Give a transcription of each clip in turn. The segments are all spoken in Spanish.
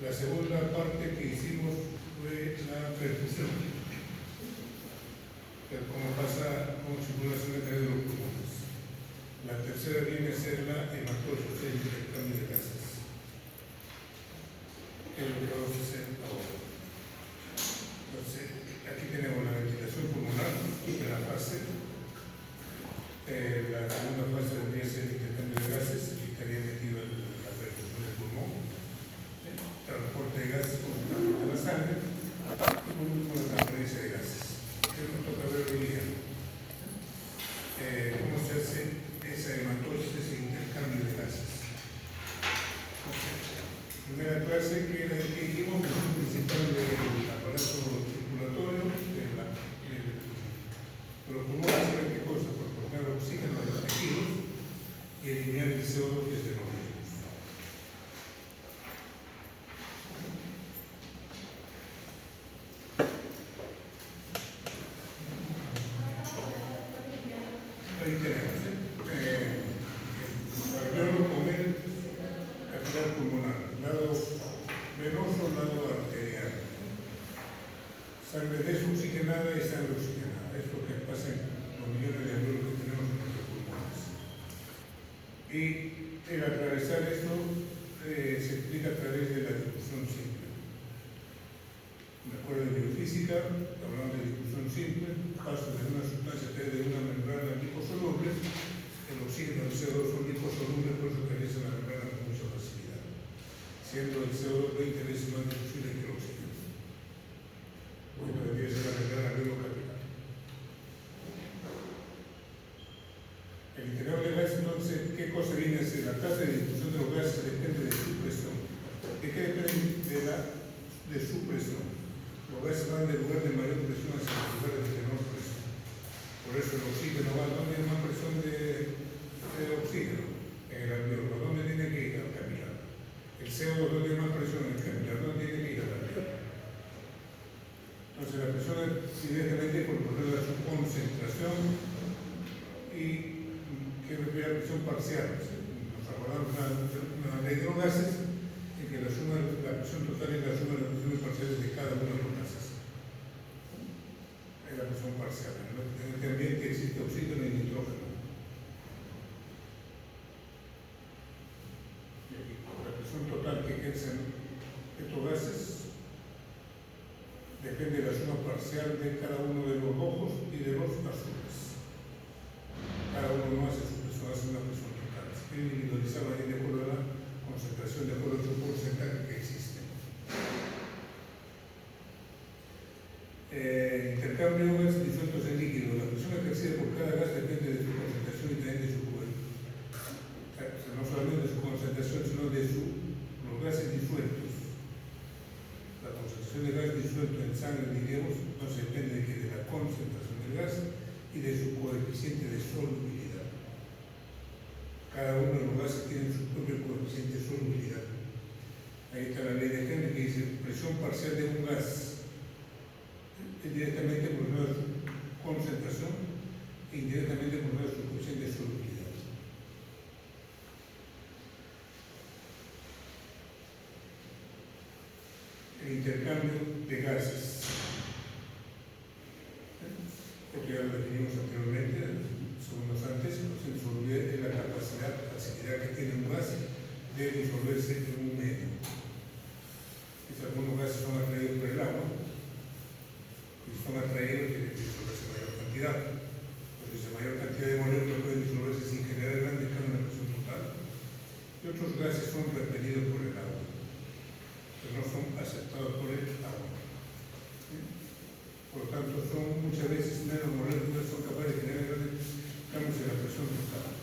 La segunda parte que hicimos fue la perfusión, cómo pasa, cómo circula la sangre a través de los pulmones. La tercera viene a ser la hematosis, el intercambio de gases, que es lo que vamos a hacer ahora. Entonces, aquí tenemos la ventilación pulmonar, primera fase. La segunda fase vendría a ser el intercambio de gases, que estaría metido en la perfusión del pulmón, transporte de gases por de la sangre, y por último la transferencia de gases. ¿Qué nos toca ver hoy día? ¿Cómo se hace esa hematosis, ese intercambio de gases? Primera clase que era el que hicimos, que es el principal del aparato circulatorio, los pulmones hacen qué cosa, proporcionar oxígeno a los tejidos y eliminar el CO2 desde los mismos. Ahí tenemos, alveolo con el capilar pulmonar, lado venoso, lado arterial, sangre desoxigenada y sangre oxigenada. Es lo que pasa en los millones de alveolos que tenemos en nuestros pulmones. Y el atravesar esto se explica a través de la difusión simple. Me acuerdo de biofísica, hablamos de difusión simple, paso de una sustancia a través de una membrana liposoluble. El oxígeno y el CO2 son liposolubles, por eso atraviesan la membrana con mucha facilidad, siendo el CO2 20 veces más difusible que el oxígeno. Bueno, debería ser la membrana alveolo-capilar. El interior del gas, entonces, ¿qué cosa viene a ser? La tasa de difusión de los gases depende de su presión. ¿De qué depende? De su presión. Los gases van del lugar de mayor presión hacia los lugares de menor presión. Por eso el oxígeno va a donde hay más presión de oxígeno, en el alveolo. ¿A dónde tiene que ir? Al capilar. El CO2 donde hay más presión en el capilar, ¿dónde tiene que ir? Al alveolo. Entonces la presión es directamente proporcional a su concentración y que refiere a la presión parcial. Nos acordamos una ley de los gases en que la presión total es la suma de las presiones parciales de cada uno de los gases. Es la presión parcial. En este ambiente existe oxígeno y nitrógeno. La presión total que ejercen estos gases depende de la suma parcial de cada uno de los rojos y de los azules. Cada uno no hace su presión, hace una presión total. Se puede individualizar la de acuerdo a la concentración, de acuerdo a su porcentaje que existe. Intercambio de gases disueltos en líquido. La presión ejercida por cada gas depende de su concentración y también de su cuerpo. O sea, no solamente de su concentración, sino de los gases disueltos. La concentración de gas disuelto en sangre, diríamos, no se depende de la concentración del gas y de su coeficiente de solubilidad. Cada uno de los gases tiene su propio coeficiente de solubilidad. Ahí está la ley de Henry que dice presión parcial de un gas es directamente por medio de su concentración e indirectamente por medio de su coeficiente de solubilidad. El intercambio de gases. Porque ya lo definimos anteriormente, segundos antes, la solubilidad es la capacidad, la facilidad que tiene un gas de disolverse en un medio. Algunos gases son atraídos por el agua, y son atraídos de disolverse en mayor cantidad. Entonces, en mayor cantidad de moléculas pueden disolverse sin generar grandes cambios en la presión total. Y otros gases son repelidos por el agua, pero no son aceptados por el agua. Por lo tanto, son muchas veces menos moléculas, son capaces de generar grandes cambios en la presión total.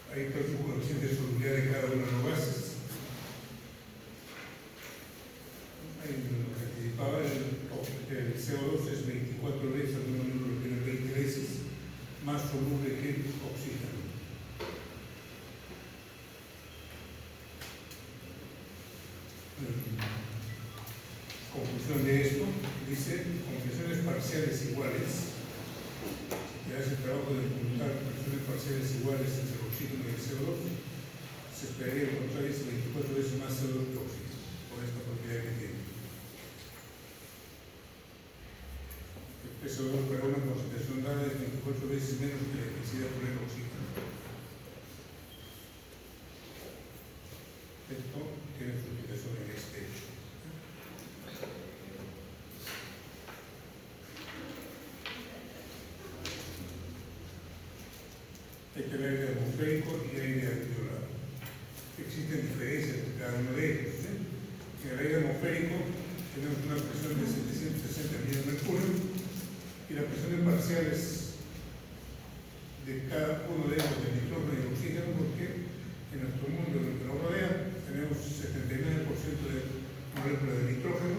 Ahí está su coeficiente de solubilidad de cada uno de los gases. Ahí lo que anticipaba, el CO2 es 24 veces, algunos libros lo tienen 20 veces más soluble que el oxígeno. Conclusión de esto, dice, conclusiones parciales iguales. Si te hace el trabajo de juntar presiones parciales iguales entre el oxígeno y el CO2, se esperaría encontrar 24 veces más CO2 que oxígeno, por esta propiedad que tiene. El CO2 para una concentración dada es 24 veces menos que la intensidad por el oxígeno. Esto tiene su explicación en este hecho. Este es el aire atmosférico y el aire alveolar. Existen diferencias entre cada uno de ellos. En el aire atmosférico tenemos una presión de 760 millas de mercurio y las presiones parciales de cada uno de ellos, del nitrógeno y el oxígeno, porque en nuestro mundo, en lo que nos rodea, tenemos 79% de moléculas de nitrógeno,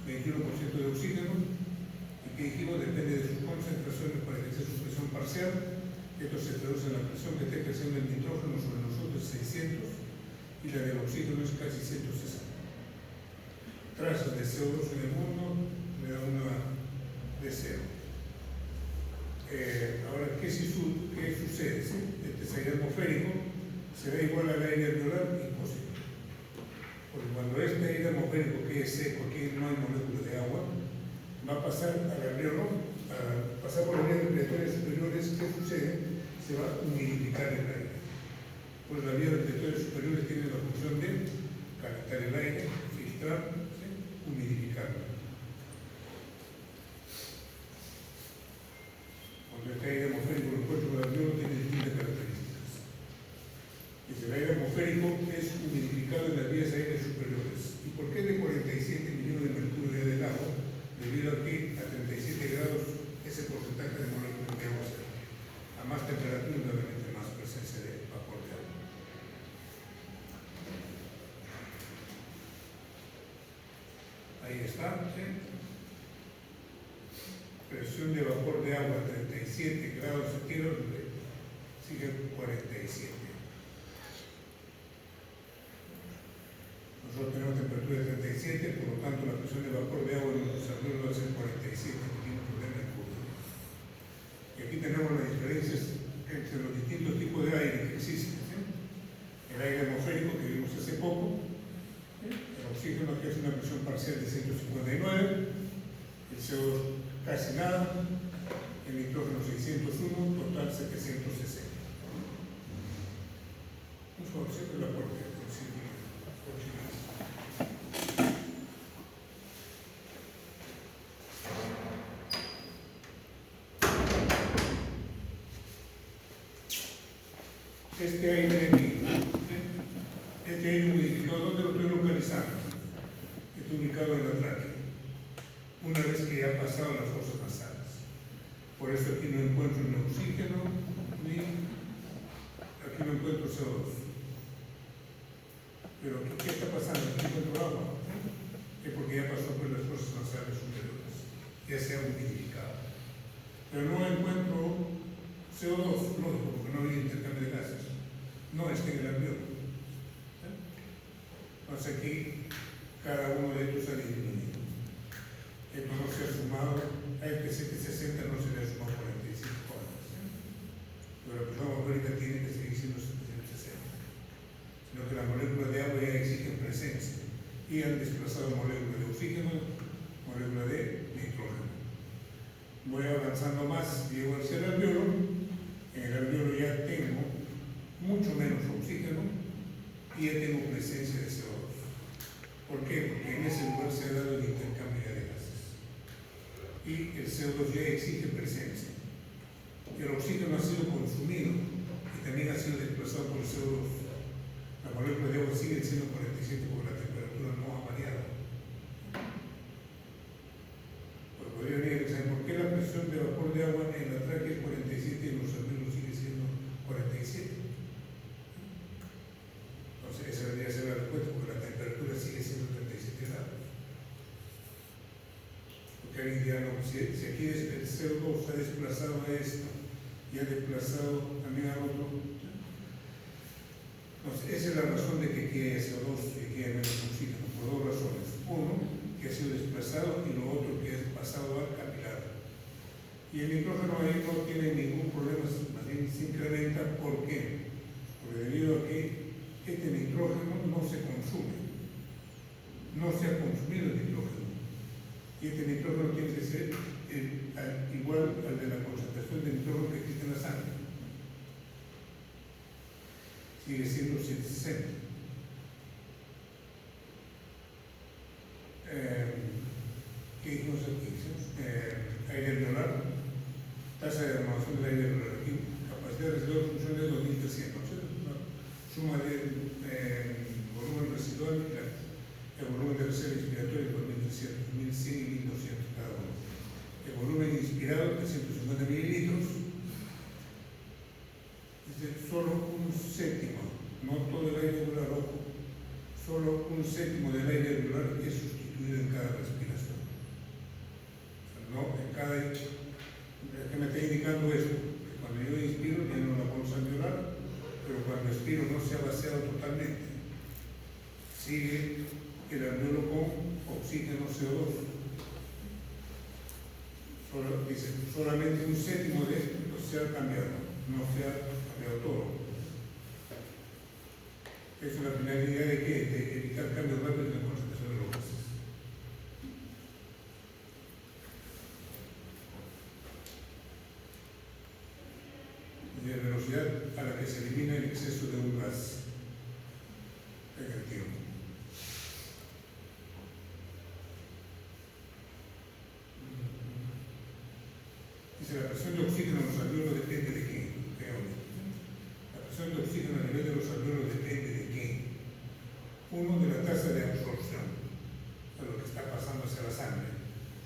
21% de oxígeno, y que dijimos depende de sus concentraciones para que sea su presión parcial. Esto se traduce en la presión que está creciendo el nitrógeno sobre nosotros, 600, y la del oxígeno es casi 160. Trazas de CO2 en el mundo me da una de cero. Ahora, ¿qué sucede? Este aire atmosférico será igual al aire alveolar, imposible. Porque cuando este aire atmosférico, que es seco, aquí no hay moléculas de agua, va a pasar al alveolo, a pasar por las vías respiratorias superiores. ¿Qué sucede? Se va a humidificar el aire. Pues las vías respiratorias superiores tienen la función de calentar el aire, filtrar, ¿sí? Humidificarlo. Cuando este aire atmosférico lo encuentro con el alveolo tiene distintas características. El aire atmosférico es humidificado en las vías aéreas superiores. ¿Y por qué de 47 millones de mercurio ya del agua? Debido a que a 37 grados ese porcentaje de moléculas de agua se da. A más temperatura, obviamente más presencia de vapor de agua. Ahí está, ¿sí? Presión de vapor de agua 37 grados centígrados, sigue 47. Nosotros tenemos temperatura de 37, por lo tanto la presión de vapor de agua en nuestros alveolos va a ser 47 milímetros de mercurio. Y aquí tenemos las diferencias entre los distintos tipos de aire que existen. ¿Sí? El aire atmosférico que vimos hace poco, ¿sí? El oxígeno que es una presión parcial de 159, el CO2 casi nada, el nitrógeno 601, total 760. Por favor, siempre la puerta. Este aire de aquí, este aire humidificado, ¿dónde lo estoy localizando? Está ubicado en la tráquea, una vez que ya ha pasado las fosas nasales. Por eso aquí no encuentro ni oxígeno, ni aquí no encuentro CO2. Pero ¿qué está pasando? Aquí encuentro agua. Es porque ya pasó por las fosas nasales superiores, ya se ha humidificado. Pero no encuentro CO2, lógico, porque no hay intercambio de gases. No está en el alveolo. Entonces aquí cada uno de estos ha disminuido. Esto no se ha sumado, a este 760 no se le ha sumado 45 horas. Pero la presión atmosférica tiene que seguir siendo 760. Sino que las moléculas de agua ya exigen presencia y han desplazado moléculas de oxígeno, moléculas de nitrógeno. Voy avanzando más, llego hacia el alveolo. En el alveolo ya tengo mucho menos oxígeno y ya tengo presencia de CO2. ¿Por qué? Porque en ese lugar se ha dado el intercambio de gases. Y el CO2 ya exige presencia. El oxígeno ha sido consumido y también ha sido desplazado por el CO2. Las moléculas de agua siguen siendo 47 porque la temperatura no ha variado. Pues podría venir a pensar, ¿por qué la presión de vapor de agua en la tráquea es 47 y en los alveolos sigue siendo 47? Entonces esa debería ser la respuesta, porque la temperatura sigue siendo 37 grados. Porque alguien dirá, no, si aquí el CO2 ha desplazado a esto y ha desplazado también a otro. Entonces esa es la razón de que aquí haya CO2 y aquí haya menos oxígeno, por dos razones. Uno, que ha sido desplazado, y lo otro, que ha pasado al capilar. Y el nitrógeno ahí no tiene ningún problema, más bien se incrementa. ¿Por qué? Porque debido a que sigue siendo 760. ¿Qué dijimos aquí? Aire alveolar, tasa de renovación del aire alveolar, capacidad residual de función de 2300, ¿no? Suma del volumen residual y el volumen de reserva inspiratoria por 1300, 1100 y 1200 cada uno. El volumen inspirado de 150 mililitros, es solo un séptimo, no todo el aire alveolar rojo, solo un séptimo del aire alveolar es sustituido en cada respiración. O sea, no en cada. ¿Qué me está indicando esto? Que cuando yo inspiro lleno la bolsa alveolar, pero cuando expiro no se ha vaciado totalmente. Sigue el alveolo con oxígeno CO2. Dice, solamente un séptimo de esto se ha cambiado, no se ha cambiado todo. Es una finalidad de que de evitar cambios rápidos en la concentración de los gases. De velocidad a la que se elimina el exceso de un gas en el tiempo. Dice, la presión de oxígeno en los alveolos depende de qué. La presión de oxígeno a nivel de los alveolos depende de qué. Uno, de la tasa de absorción, de lo que está pasando hacia la sangre,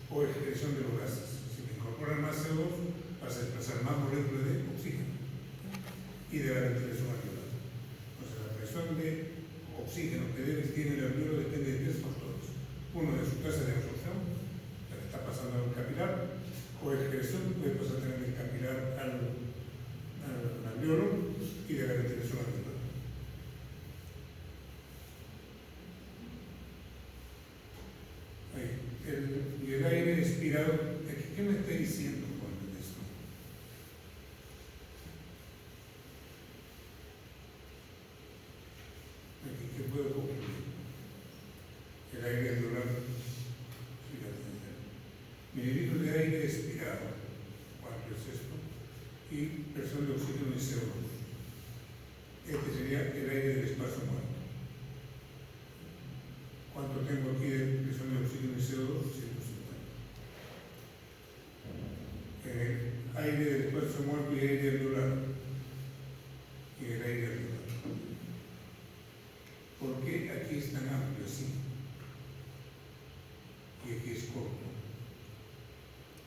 o excreción de los gases. Si me incorporan más CO2, vas a desplazar más moléculas de oxígeno y de la ventilación alveolar. Entonces, la presión de oxígeno que tiene el alveolo depende de tres factores. Uno, de su tasa de absorción, lo que está pasando al capilar, o excreción, puede pasar también del capilar al alveolo, y de la ventilación alveolar. Y el aire expirado, ¿qué me está diciendo con esto? Aquí, ¿qué puedo concluir? El aire alveolar, mililitros de aire expirado, ¿cuánto es esto? Y presión de oxígeno y CO2. Este sería el aire del espacio muerto. ¿Cuánto tengo aquí de presión de oxígeno y CO2? 150. Aire del espacio muerto y aire alveolar. Y el aire alveolar. ¿Por qué aquí es tan amplio así? Y aquí es corto.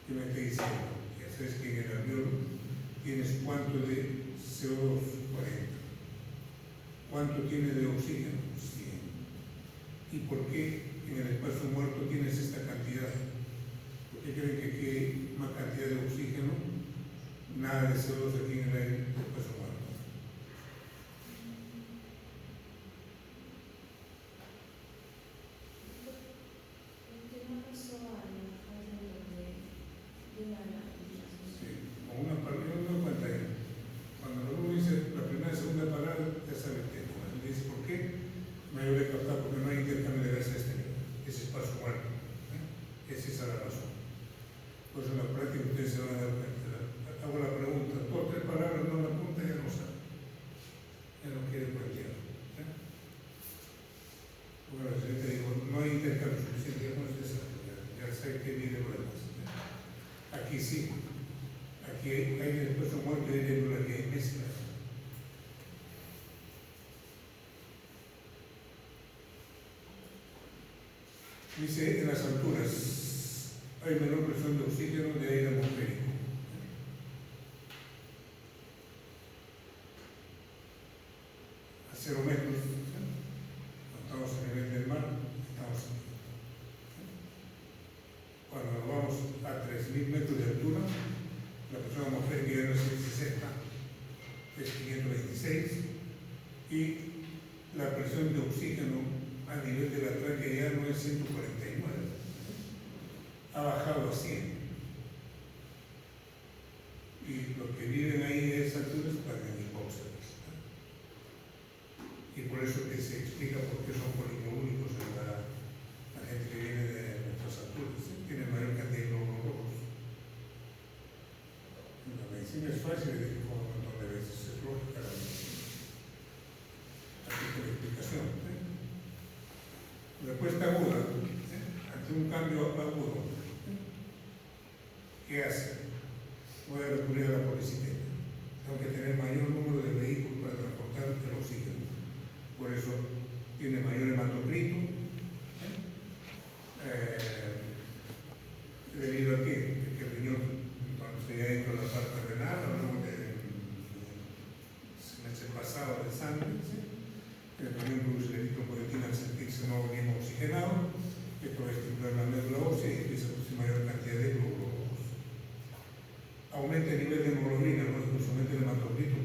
¿Qué me está diciendo? Ya sabes que en el alveolo tienes cuánto de CO2, 40. ¿Cuánto tiene de oxígeno? 100. ¿Y por qué en el espacio muerto tienes esta cantidad? ¿Por qué creen que aquí hay más cantidad de oxígeno? Nada de CO2 aquí en el aire del espacio muerto. Sí, con una palabra, yo no cuenta ahí. Cuando uno dice la primera y segunda palabra, ya sabe el tema. Cuando dice por qué, me voy a captar porque no hay intercambio de gases exterior. Es espacio muerto. Esa es la razón. Por eso en la práctica ustedes se van a dar cuenta. Hago la pregunta, dos o tres palabras no la apunta, ya no sabe. Ya no quiere plantear. Bueno, si yo te digo, no hay intercambio suficiente, ya no es necesario. Ya sé que viene lo demás. Aquí sí. Aquí hay el espacio muerto y hay el que hay mezcla. Dice, en las alturas hay menor presión de oxígeno de aire atmosférico. A 0 metros, cuando estamos a nivel del mar, estamos aquí. Cuando nos vamos a 3.000 metros de altura, la presión atmosférica ya no es 60, es 526, y la presión de oxígeno a nivel de la tráquea ya no es 149, ha bajado a 100. Y los que viven ahí a esa altura están en hipóxia. Y por eso que se explica por qué son polimorúnicos en la gente que viene de nuestras alturas, tiene mayor cantidad de glóbulos rojos. La medicina es fácil de decir como un montón de veces, es lógica la medicina. la explicación. Respuesta aguda, ante un cambio agudo, ¿qué hace? Voy a recurrir a la policía. Tengo que tener mayor número de vehículos para transportar el oxígeno. Por eso tiene mayor hematocrito. ¿Debido a qué? Que el riñón, cuando se ya entra en la parte renal, hablamos de el pasado de sangre, ¿sí? El riñón produce el eritropoyetina al sentirse no bien oxigenado, esto va a estimular la médula ósea y empieza a producir mayor cantidad de glóbulos. Aumenta el nivel de hemoglobina, no incluso aumenta el hematocrito,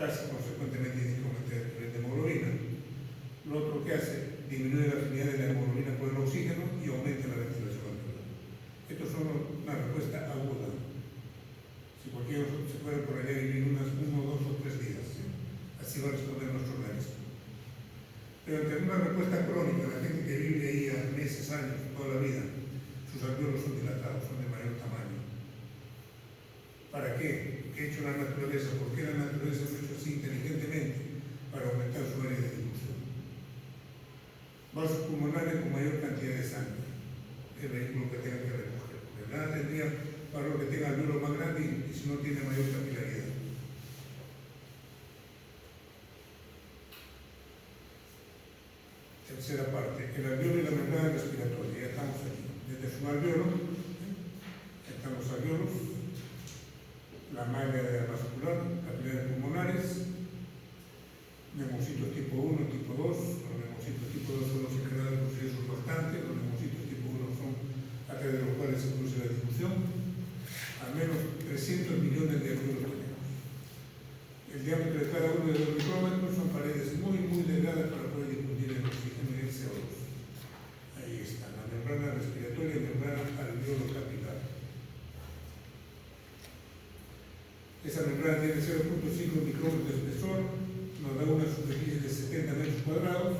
casi consecuentemente aumenta el nivel de hemoglobina. Lo otro que hace, disminuye la afinidad de la hemoglobina por el oxígeno y aumenta la ventilación alveolar. Estos son una respuesta aguda. Si cualquiera se puede por allá vivir uno, 2 o 3 días, ¿sí? Así va a responder nuestro organismo. Pero ante una respuesta crónica, la gente que vive ahí a meses, años, toda la vida, sus alveolos son dilatados, son de mayor tamaño. ¿Para qué? ¿Qué ha hecho la naturaleza? ¿Por qué la naturaleza lo ha hecho así inteligentemente? Para aumentar su área de difusión. Vasos pulmonares con mayor cantidad de sangre, el vehículo que tenga que recoger. Porque nada tendría valor que tenga alveolo más grande y si no tiene mayor capilaridad. Tercera parte, el alveolo y la membrana respiratoria. Ya estamos aquí. Desde su alveolo, están los alveolos, la malla vascular, capilares pulmonares, neumocitos tipo 1, tipo 2. Los neumocitos tipo 2 son los encargados de producir surfactantes, los neumocitos tipo 1 son a través de los cuales se produce la difusión. Al menos 300 millones de alveolos tenemos. El diámetro de cada uno de los micrómetros son paredes muy delgadas para poder difundir el oxígeno y el CO2. Ahí está, la membrana respiratoria y membrana alveolo capilar. Esa membrana tiene 0.5 micrómetros de espesor, nos da una superficie de 70 metros cuadrados.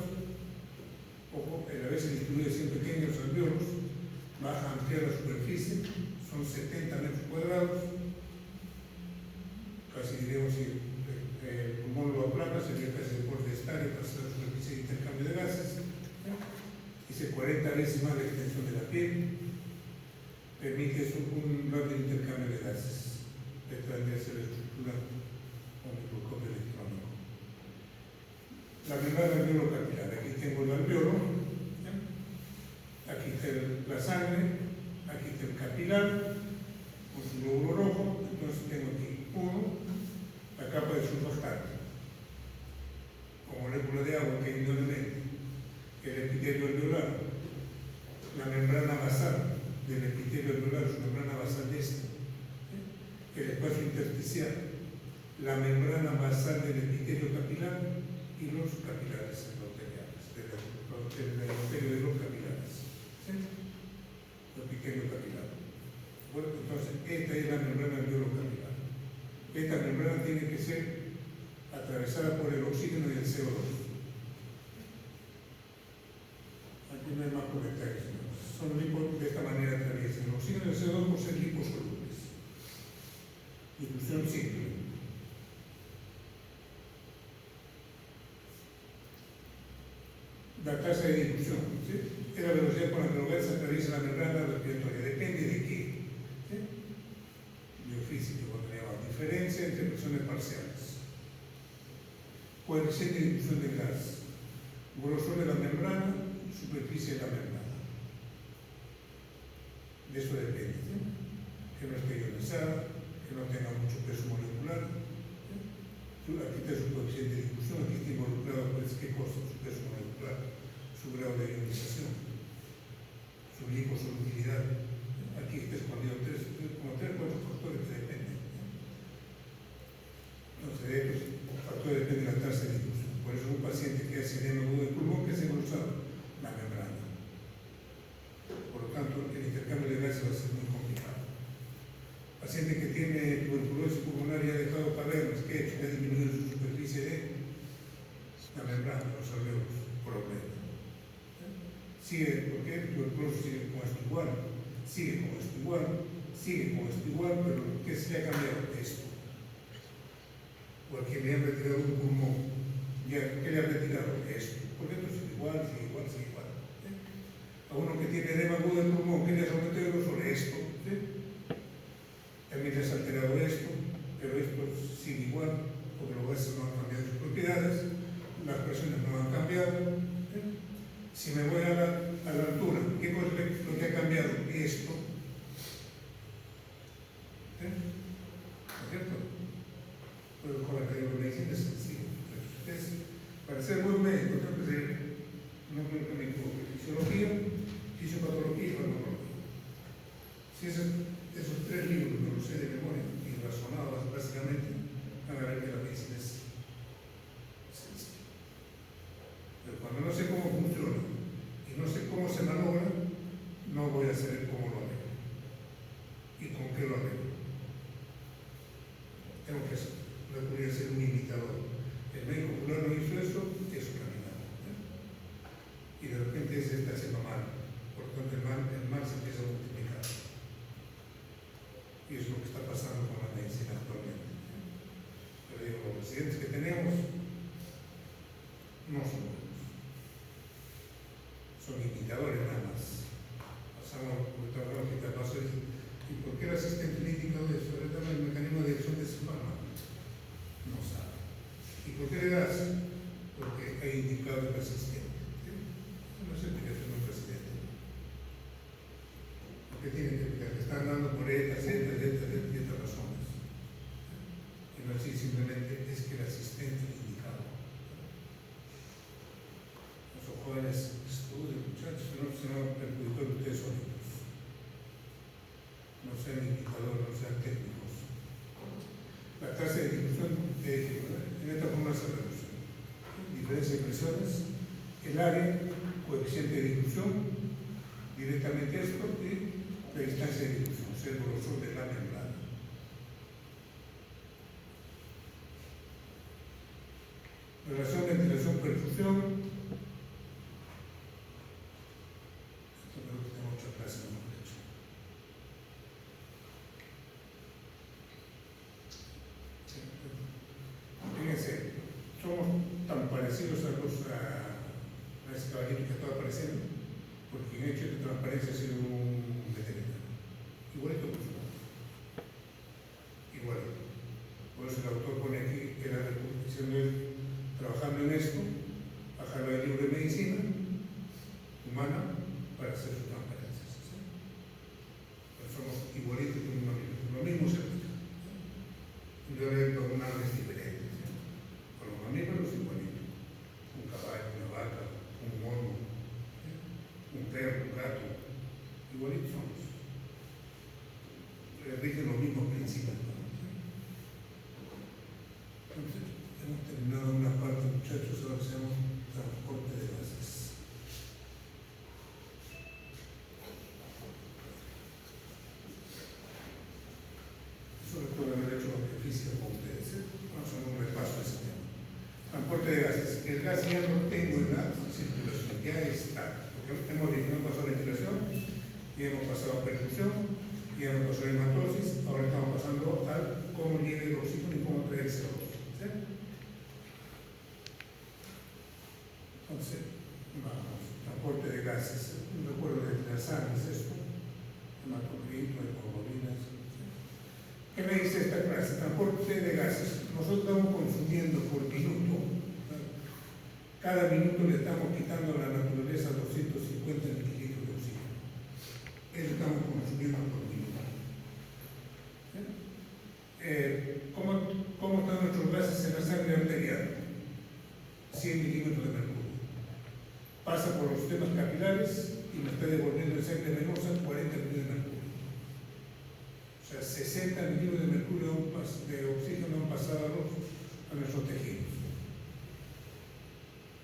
Ojo, a veces distribuye 100 pequeños alveolos, va a ampliar la superficie, son 70 metros cuadrados. Casi diremos si el pulmón lo aplana, sería casi el borde estario para hacer la superficie de intercambio de gases. Dice 40 veces más la extensión de la piel, permite eso un grado de intercambio de gases. Detrás de hacer la estructura con microscopio electrónico. La membrana alveolo capilar, aquí tengo el alveolo, aquí está la sangre, aquí está el capilar, con su glóbulo rojo, entonces tengo aquí la capa de surfactante, con molécula de agua que hay en un elemento, el epitelio alveolar, la membrana basal del epitelio alveolar, su membrana basal de esta, el espacio intersticial, la membrana basal del epitelio capilar y los capilares endoteliales, el endotelio de los capilares, ¿sí? El epitelio capilar. Bueno, entonces, esta es la membrana alveolo capilar. Esta membrana tiene que ser atravesada por el oxígeno y el CO2. Aquí no hay más comentarios. Son de esta manera atraviesan el oxígeno y el CO2 por ser liposolubles. Difusión simple. La tasa de difusión, ¿sí? Es la velocidad con la que los gases atraviesan la membrana respiratoria. Depende de qué. ¿Sí? Biofísico, cuando le llamamos diferencia entre presiones parciales. Coeficiente de difusión de gas. Grosor de la membrana, superficie de la membrana. De eso depende. ¿Sí? Que no esté ionizada, que no tenga mucho peso molecular. Aquí está su coeficiente de difusión, aquí está involucrado, pues, ¿qué cosa? Su peso molecular, su grado de ionización, su liposolubilidad. Aquí está escondido como 3 o 4 factores que dependen. Entonces, de estos factores depende de la tasa de difusión. Por eso, un paciente que hace edema agudo de pulmón, que hace engrosado la membrana. Por lo tanto, el intercambio de gases va a ser muy complicado. Paciente que tiene tuberculosis pulmonar y ha dejado cavernas, ¿qué ha hecho? Ha disminuido su superficie de la membrana, los alveolos, problema. Sigue, porque el tuberculosis sigue como esto igual, sigue como esto igual, sigue como esto igual, pero ¿qué se le ha cambiado? Esto. Porque le han retirado un pulmón. ¿Qué le ha igual, sigue igual, sigue igual. A uno que tiene edema agudo del pulmón, que le has aumentado sobre esto, también le has alterado esto, pero esto sigue igual, porque los gases no han cambiado sus propiedades, las presiones no han cambiado. Si me voy a la altura, ¿qué cosa es lo que ha cambiado? Esto. ¿No es cierto? Pero con la medicina es sencillo. Para ser buen médico, tengo que ser, no creo que me equivoque, fisiología, fisiopatología y farmacología. Si esos tres libros me los sé de memoria y razonados básicamente, van a ver que la medicina es sencilla. Pero cuando no sé cómo funciona y no sé cómo se malogra, no voy a saber cómo lo arreglo y con qué lo arreglo. Tengo que recurrir a ser un imitador. El médico fulano hizo eso caminado. Y de repente se está haciendo mal. Por lo tanto, el mal se empieza a multiplicar. Y es lo que está pasando con la medicina actualmente. Pero digo, los pacientes que tenemos no son buenos. Son imitadores nada más. Pasamos por el trabajo que te pasó y ¿por qué el asistente le ha indicado eso? Ahora el mecanismo de acción de ese fármaco. No sabe. ¿Y por qué le das? Porque ha indicado el asistente. No sé por qué es un presidente. Porque tienen que explicar que están dando por estas razones. Y no así simplemente es que el asistente ha indicado. Los jóvenes estudien, muchachos, que no se van a perjudicar ustedes solitos. No sean indicadores, no sean técnicos. La tasa de difusión en esta forma se reduce. Diferencia de presiones, el área, coeficiente de difusión, directamente esto y la distancia de difusión, o sea, el grosor de la membrana. Relación ventilación-perfusión. Esto creo que tengo otra clase, no lo he hecho. Fíjense, somos tan parecidos a ese caballero que estaba apareciendo, porque en hecho de transparencia ha sido un veterinario. Igualito por su lado. Igualito. Por eso el autor pone aquí que la diciendo él, trabajando en esto, bajarlo del libro de medicina humana para hacer sus transparencias. ¿Sí? Pero somos igualitos con un mamífero. Lo mismo se aplica. Yo le doy con aves diferentes. ¿Sí? Con los mamíferos igualitos. Un caballo, una vaca, un mono, ¿sí? Un perro, un gato. Igualitos somos. Rigen los mismos principios. ¿No? Entonces, hemos terminado una parte, muchachos, ahora hacemos transporte de gases. Eso recuerdo haber hecho lo que física con ustedes. Vamos a hacer un repaso de ese tema. Transporte de gases. El gas ya no tengo en la circulación, ya está. Porque hemos pasado a ventilación, ya hemos pasado a perfusión, ya hemos pasado a hematosis, ahora estamos pasando a cómo llega el oxígeno y cómo trae el CO2. ¿Sí? Entonces, vamos, transporte de gases. Un recuerdo de la sangre es esto, hematocrito, hemoglobinas. ¿Qué me dice esta clase? Transporte de gases. Nosotros estamos consumiendo por minuto, cada minuto le estamos quitando a la naturaleza 250 mililitros de oxígeno. Eso estamos consumiendo por minuto. ¿Cómo están nuestros gases en la sangre arterial? 100 milímetros de mercurio. Pasa por los sistemas capilares y me está devolviendo en sangre venosa 40 milímetros de mercurio. O sea, 60 milímetros de mercurio de oxígeno han pasado a nuestros tejidos.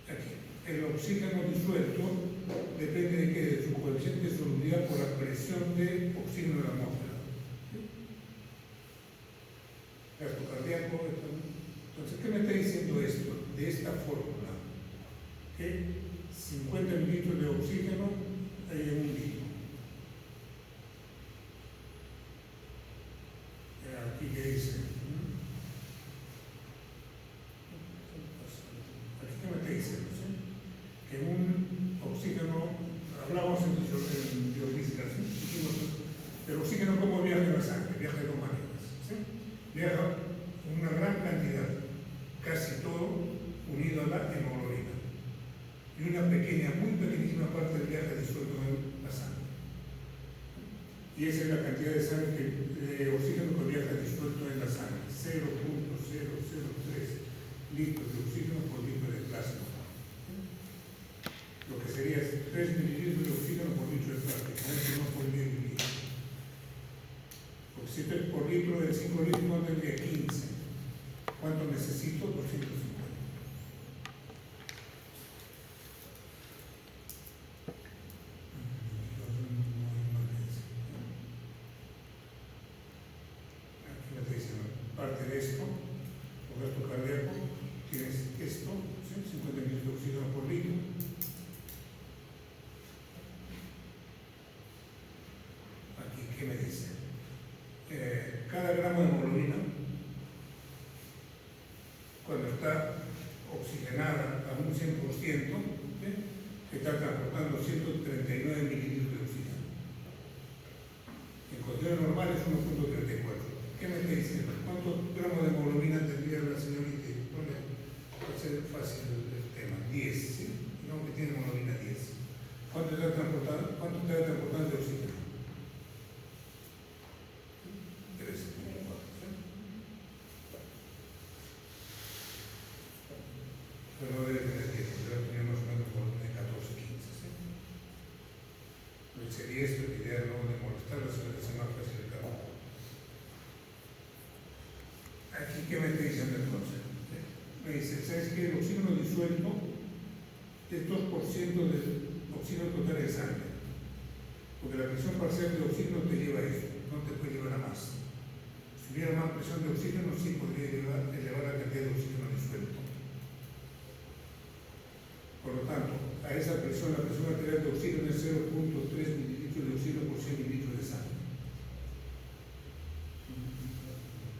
Aquí. El oxígeno disuelto depende de qué, de su coeficiente de solubilidad por la presión de oxígeno de la atmósfera. Gasto cardíaco. Entonces, ¿qué me está diciendo esto? De esta fórmula, que 50 mililitros de oxígeno hay en un litro. Aquí que dice, aquí que me está diciendo, ¿sí? Que en un viaja una gran cantidad, casi todo, unido a la hemoglobina. Y una pequeña, muy pequeñísima parte del viaje disuelto en la sangre. Y esa es la cantidad de sangre de oxígeno que viaja disuelto en la sangre. 0.003 litros de oxígeno por litro de plasma. Lo que sería 3 mililitros de oxígeno por litro de plasma, no por mililitro. Porque si esto es por litro de 5 litros, ¿cuánto tendría? 15. ¿Cuánto necesito? 250. Aquí me está diciendo, parte de esto, por gasto cardíaco, tienes esto, ¿sí? 50 mililitros de oxígeno por litro. Aquí, ¿qué me dice? Cada gramo de hemoglobina, cuando está oxigenada a un 100%, está transportando 139 mililitros de oxígeno. En condiciones normales 1.34. ¿Qué me está diciendo? ¿Cuántos gramos de hemoglobina tendría la señorita? Va a ser fácil el tema. 10, ¿sí? No, que tiene hemoglobina 10. ¿Cuánto está transportando de oxígeno? 3. Pero no debe tener 10, pero tenía más o menos volumen de 14, 15. ¿Sí? Lo sería esto, la idea no de molestarla, sino que sea más fácil el trabajo. Aquí, ¿qué me está diciendo entonces? Me dice, ¿sabes qué? El oxígeno disuelto es 2% del oxígeno total de sangre. Porque la presión parcial de oxígeno te lleva a eso, no te puede llevar a más. Si hubiera más presión de oxígeno, sí podría elevar la cantidad de oxígeno disuelto. Por lo tanto, a esa presión, la presión arterial de oxígeno es 0.3 mililitros de oxígeno por 100 mililitros de sangre.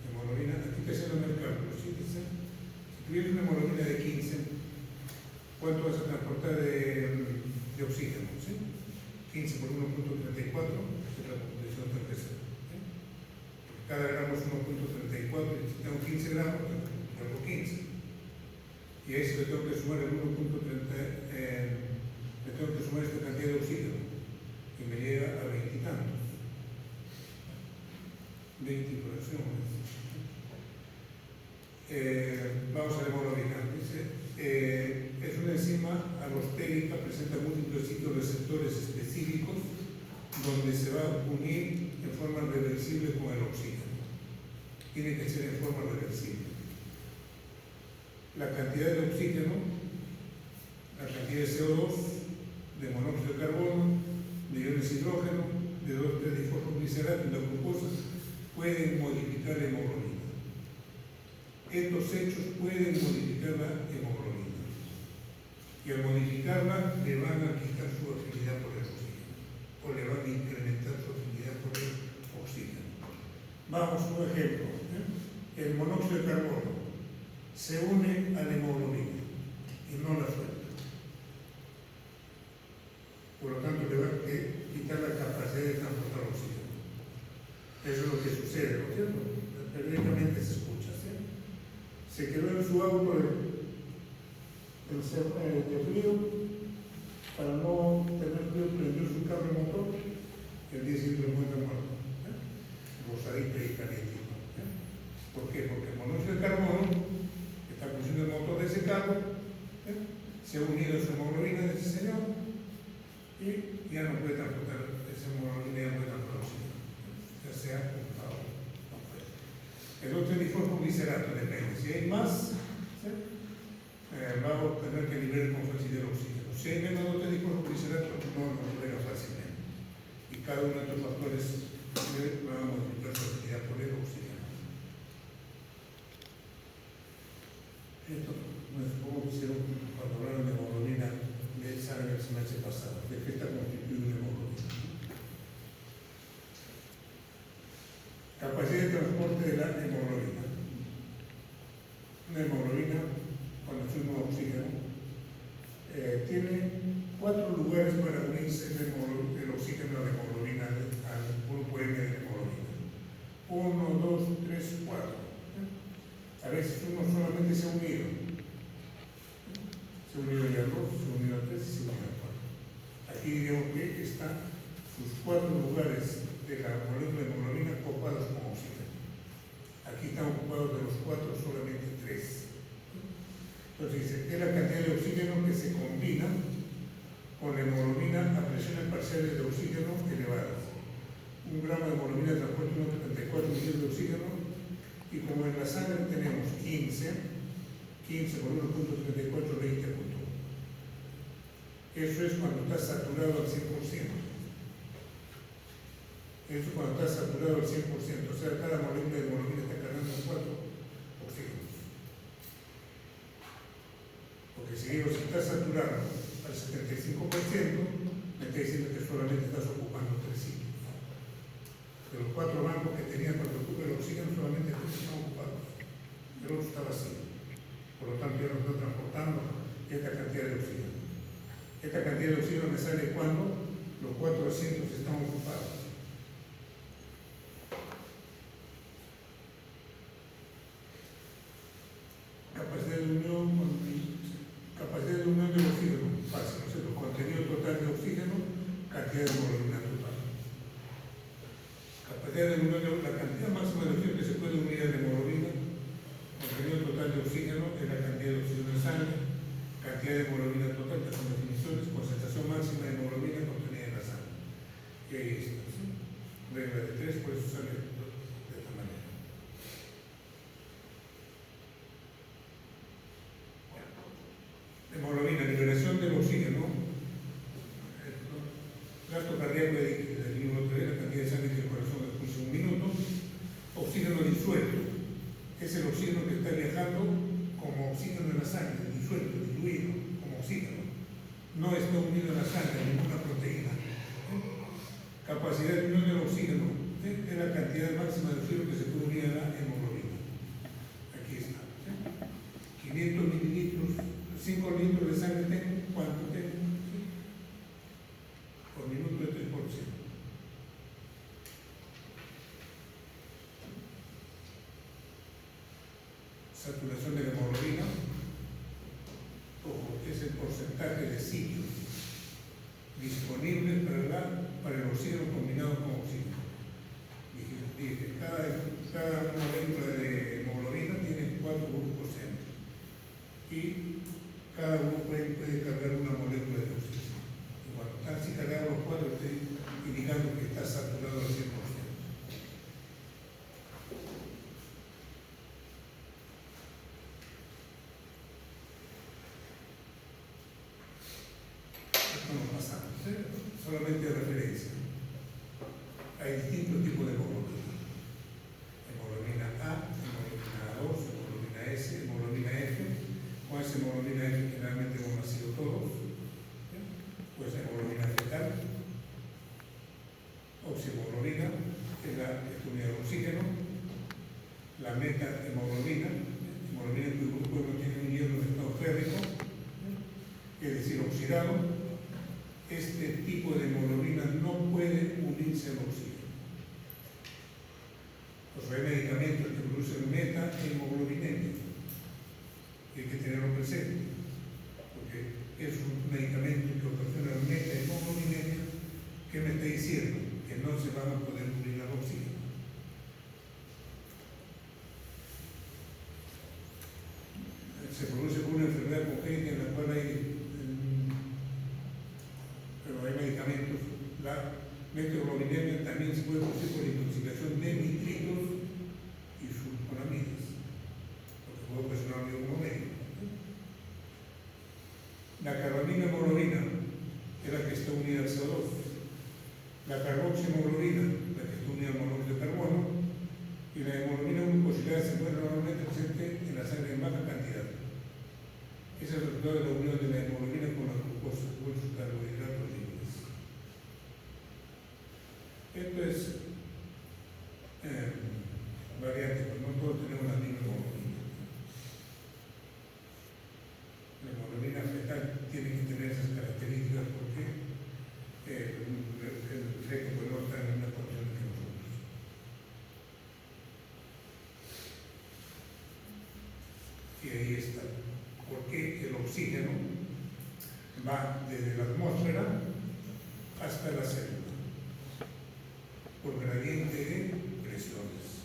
Hemoglobina, aquí te haciendo el cálculo, ¿sí? Si tuvieras una hemoglobina de 15, ¿cuánto vas a transportar de oxígeno? ¿Sí? 15 por 1.34 es la composición terrestre. Cada gramo es 1.34 y si tengo 15 gramos, tengo 15. Y ahí se le tengo que sumar el 1.30, le tengo que sumar esta cantidad de oxígeno y me llega a 20 y tantos. 20 fracciones. Vamos a la hemoglobina. Es una enzima alostérica, presenta múltiples sitios receptores específicos donde se va a unir en forma reversible con el oxígeno. Tiene que ser en forma reversible. La cantidad de oxígeno, la cantidad de CO2, de monóxido de carbono, de iones de hidrógeno, de 2,3-difosfoglicerato y la glucosa pueden modificar la hemoglobina. Estos hechos pueden modificar la hemoglobina. Y al modificarla le van a quitar su afinidad por el oxígeno. O le van a incrementar su afinidad por el oxígeno. Vamos, un ejemplo. El monóxido de carbono se une a la hemoglobina y no la suelta. Por lo tanto, le va a quitar la capacidad de transportar oxígeno. Eso es lo que sucede, ¿no es cierto? Periódicamente se escucha, ¿sí? Se quedó en su auto de frío, para no tener frío, prendió su carro motor, el día siguiente lo encuentra muerto. Rosadito y calientito. ¿Por qué? Porque el monóxido de carbono está produciendo el motor de ese carro, se ha unido a su hemoglobina de ese señor y ya no puede transportar esa hemoglobina, ya no puede transportar oxígeno. Ya sea juntado, no puede. El otro difosfoglicerato depende. Si hay más, ¿sí? Va a obtener que libere con facilidad el oxígeno. Si hay menos de difosfoglicerato, no lo libera fácilmente. Y cada uno de estos factores va a modificar su actividad por el oxígeno. Esto me supongo que hicieron cuando hablaron de hemoglobina de sangre el semestre pasado, de que está constituida una hemoglobina. Capacidad de transporte de la hemoglobina. Una hemoglobina, cuando es un oxígeno, tiene 4 lugares para unirse el oxígeno a la hemoglobina, al grupo M de la hemoglobina. 1, 2, 3, 4. veces uno solamente se ha unido. Se ha unido ya dos, se ha unido a tres y se ha unido a cuatro. Aquí diríamos que están sus 4 lugares de la molécula de hemoglobina copados con oxígeno. Aquí están ocupados de los 4 solamente 3. Entonces dice, es la cantidad de oxígeno que se combina con la hemoglobina a presiones parciales de oxígeno elevadas. 1 gramo de hemoglobina transporta unos 34 millones de oxígeno y como en la sangre tenemos 15 por 1.34, 20 puntos. Eso es cuando está saturado al 100%. Eso es cuando está saturado al 100%. O sea, cada molécula de hemoglobina está cargando 4 oxígenos. Porque si digo, si está saturado al 75%, me está diciendo que solamente estás ocupando 3 sitios. De los 4 bancos que tenían para que ocupe el oxígeno, solamente 3 están ocupados. El otro está vacío. Por lo tanto, ya no está transportando esta cantidad de oxígeno. Esta cantidad de oxígeno me sale cuando los 4 asientos están ocupados. Capacidad de unión del oxígeno, fácil, ¿no es cierto? Contenido total de oxígeno, cantidad de hemoglobina total. Capacidad de unión de la cantidad máxima de oxígeno que se puede unir a la hemoglobina, contenido total de oxígeno es la cantidad de oxígeno en sangre, cantidad de hemoglobina total, que son definiciones, concentración máxima de hemoglobina contenida en la sangre. Y ahí está, ¿sí? Regla de 3, por eso sale de esta manera. Hemoglobina, liberación del oxígeno, gasto cardíaco de la cantidad de sangre que el corazón expulsa en 1 minuto, oxígeno disuelto, es el oxígeno que está viajando como oxígeno en la sangre, disuelto, diluido, como oxígeno, no está unido en la sangre, en ninguna proteína. Capacidad de unión del oxígeno, es la cantidad máxima de oxígeno que se puede unir a la hemoglobina. Aquí está. 500 mililitros, 5 litros de sangre tengo, ¿cuánto tengo? Por minuto de 3%. Saturación de la hemoglobina, ojo, es el porcentaje de sitios disponibles para el oxígeno combinado con oxígeno. Dije, cada molécula de hemoglobina tiene 4 grupos N y cada grupo puede cargar una molécula de oxígeno. Y cuando están así cargados los 4, estoy indicando que está saturado al 100%. Solamente de referencia. Hay distintos tipos de hemoglobina. Hemoglobina A, hemoglobina A2, hemoglobina S, hemoglobina F. Con esa hemoglobina F generalmente hemos nacido todos. Pues hemoglobina fetal. Oxihemoglobina, que es la unidad de oxígeno. La metahemoglobina, hemoglobina en cuyo grupo no tiene un hierro en estado férrico, es decir, oxidado. Este tipo de hemoglobina no puede unirse al oxígeno. Pues hay medicamentos que producen metahemoglobinemia. Hay que tenerlo presente, porque es un medicamento que ocasiona metahemoglobinemia que me está diciendo que no se van a poder unir al oxígeno. Se produce por una enfermedad congénita en la cual hay medicamentos. La metahemoglobinemia también se puede producir por intoxicación de nitritos y sulfonamidas, lo que puede ocasionar un médico. La carbamina hemoglobina es la que está unida al CO2. La carboxihemoglobina, la que está unida al monóxido de carbono. Y la hemoglobina glucosilada se encuentra normalmente presente en la sangre en baja cantidad. Es el resultado de la unión de la hemoglobina con la glucosa o sus carbohidratos libres. Esto es variante, pues no todos tenemos la misma hemoglobina. La hemoglobina fetal tiene que tener esas características porque el feto pues, no está en una condición que nosotros. Y ahí está. Porque el oxígeno va desde la atmósfera hasta la célula, por gradiente de presiones.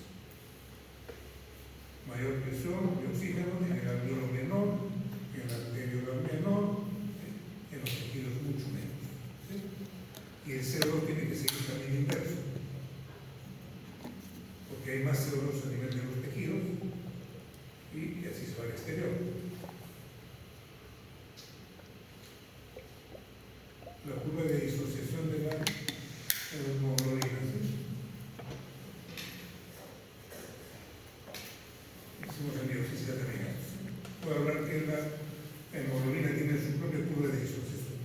Mayor presión de oxígeno en el alveolo menor, en el arteriolo menor, en los tejidos mucho menos. ¿Sí? Y el CO2 tiene que seguir también inverso, porque hay más CO2 a nivel de los tejidos y así se va al exterior. La curva de disociación de la hemoglobina. ¿Sí? Hicimos en biofísica también. Puedo hablar que la hemoglobina tiene su propia curva de disociación.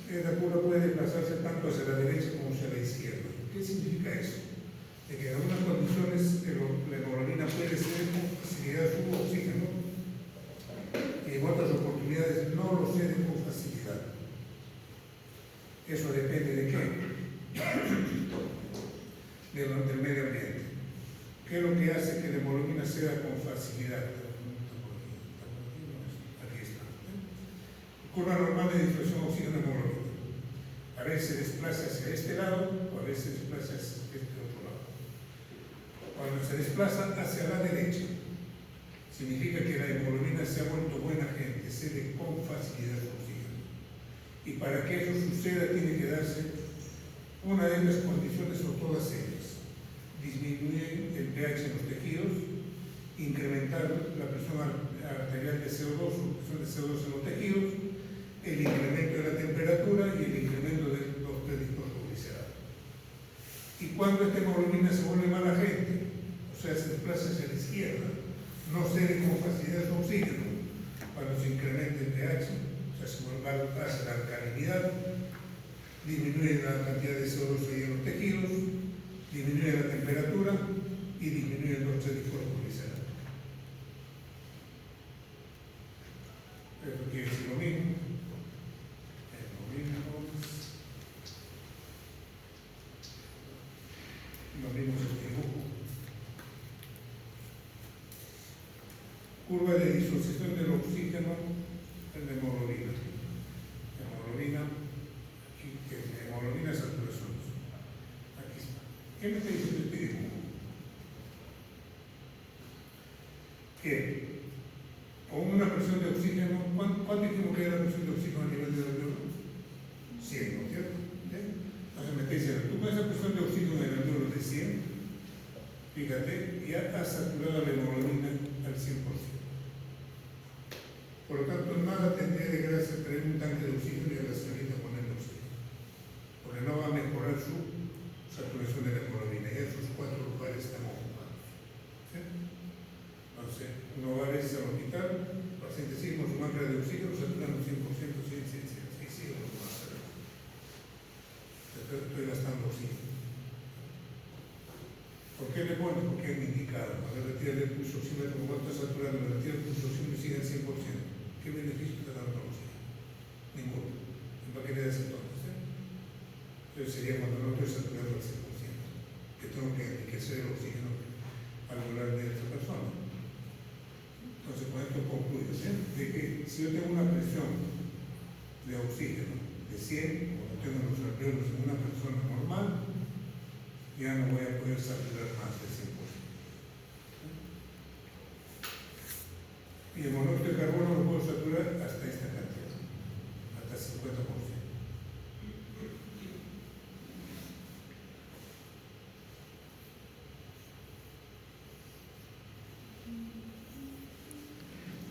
Esta curva puede desplazarse tanto hacia la derecha como hacia la izquierda. ¿Qué significa eso? De que en algunas condiciones la hemoglobina puede ceder con facilidad su oxígeno y en otras oportunidades no lo cede con facilidad. Eso depende de qué? Del medio ambiente. ¿Qué es lo que hace que la hemoglobina ceda con facilidad? Aquí está. Curva normal de dispersión oxígeno-hemoglobina. A veces se desplaza hacia este lado o a veces se desplaza hacia este otro lado. Cuando se desplaza hacia la derecha, significa que la hemoglobina se ha vuelto buena gente, cede con facilidad el oxígeno. Y para que eso suceda tiene que darse una de las condiciones o todas ellas. Disminuir el pH en los tejidos, incrementar la presión arterial de CO2 o presión de CO2 en los tejidos, el incremento de la temperatura y el incremento de los triglicéridos. Y cuando esta hemoglobina se vuelve mala gente, o sea, se desplaza hacia la izquierda, no cede con facilidad su oxígeno, cuando se incrementa el pH, o sea, se vuelve hacia la alcalinidad, disminuye la cantidad de CO2 ahí en los tejidos, disminuye la temperatura y disminuye los triglicéridos. Eso quiere decir lo mismo. Lo mismo es el dibujo. Curva de disociación del oxígeno en la hemoglobina. Hemoglobina saturación. Aquí está. ¿Qué me está diciendo este dibujo? Que con una presión de oxígeno, ¿cuánto dijimos que era la presión de oxígeno a nivel del alveolo? 100, ¿no es cierto? Entonces me está diciendo, tú con esa presión de oxígeno en el alveolo de 100, fíjate, ya has saturado la hemoglobina al 100%. Por lo tanto, nada tendría de gracia traer un tanque de oxígeno y a la señorita ponerle oxígeno, porque no va a mejorar su saturación de la hemoglobina, ya esos 4 lugares están ocupados. ¿Sí? Entonces, uno va a veces al hospital, el paciente sigue con su máquina de oxígeno, saturando 100%, y sigue con su máquina. Estoy gastando oxígeno. ¿Por qué le pone? Porque es indicado. A ver, retira el pulso oxímetro, como está saturando, le retira el pulso oxímetro y sigue al 100%. ¿Qué beneficio te da la oxígeno? Ninguno. ¿Y para qué le das entonces? Entonces sería cuando no estoy saturando al 100%, que tengo que enriquecer el oxígeno alveolar de esta persona. Entonces, con esto concluyo, de que si yo tengo una presión de oxígeno de 100, como tengo en los alveolos en una persona normal, ya no voy a poder saturar más de 100%. Y el monóxido de carbono lo puedo saturar hasta esta cantidad, hasta 50%.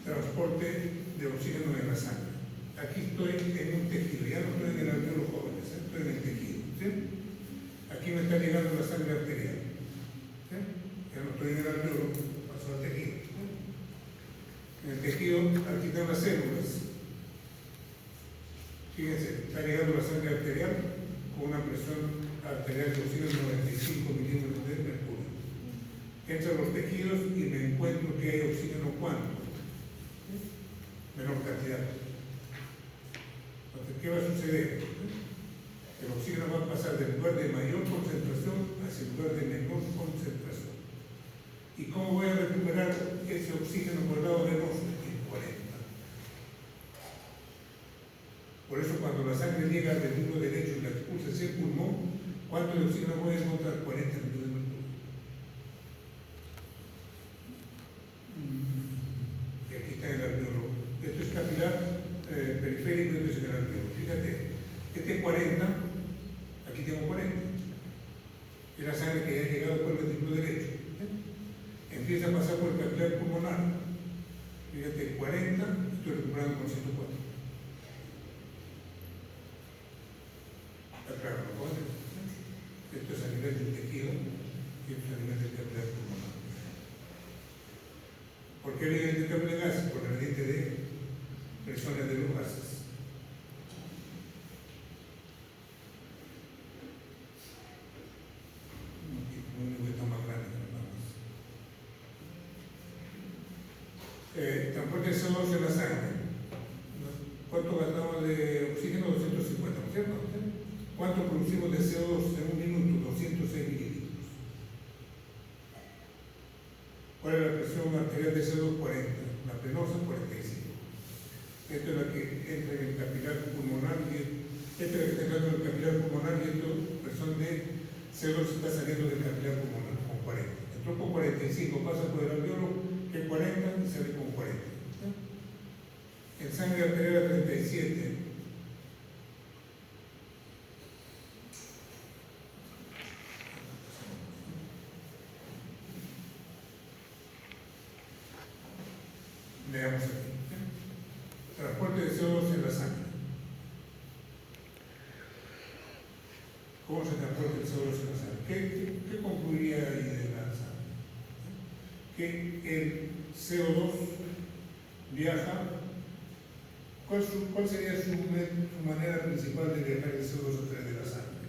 Transporte de oxígeno en la sangre. Aquí estoy en un tejido, ya no estoy en el alveolo jóvenes, estoy en el tejido. ¿Sí? Aquí me está llegando la sangre arterial. ¿Sí? Ya no estoy en el alveolo, paso al tejido. ¿Sí? En el tejido, aquí están las células. Fíjense, está llegando la sangre arterial con una presión arterial de oxígeno de 95 milímetros de mercurio. Entro a los tejidos y me encuentro que hay oxígeno cuánto. Menor cantidad. Entonces, ¿qué va a suceder? El oxígeno va a pasar del lugar de mayor concentración hacia el lugar de menor concentración. ¿Y cómo voy a recuperar ese oxígeno por el lado venoso? En 40. Por eso cuando la sangre llega al ventrículo derecho y la expulsa hacia el pulmón, ¿cuánto de oxígeno voy a encontrar? 40 millones de mercurio. Y aquí está el alveolo. Esto es capilar periférico, esto es el alveolo. Fíjate, este es 40, aquí tengo 40. Es la sangre que ya ha llegado por el ventrículo derecho. Empieza a pasar por el capilar pulmonar. Fíjate, 40, estoy recuperando con 104. Está claro, ¿no? Esto es a nivel del tejido y esto es a nivel del capilar pulmonar. ¿Por qué el nivel del cambio de gases? Por el gradiente de presiones de los gases. Transporte de CO2 en la sangre. ¿Cuánto gastamos de oxígeno? 250, ¿no es cierto? ¿Cuánto producimos de CO2 en un minuto? 206 mililitros. ¿Cuál es la presión arterial de CO2? 40. La penosa, 45. Esto es la que entra en el capilar pulmonar y esta es la que está entrando en el capilar pulmonar y esto, presión de CO2 está saliendo del capilar pulmonar con 40. Entró con 45, pasa por el alveolo que 40 y sale con 40. En sangre arterial a 37. Veamos aquí. Transporte de CO2 en la sangre. ¿Cómo se transporta el CO2 en la sangre? ¿Qué concluiría ahí de la sangre? Que el CO2 viaja. ¿Cuál sería su manera principal de viajar el CO2 a través de la sangre?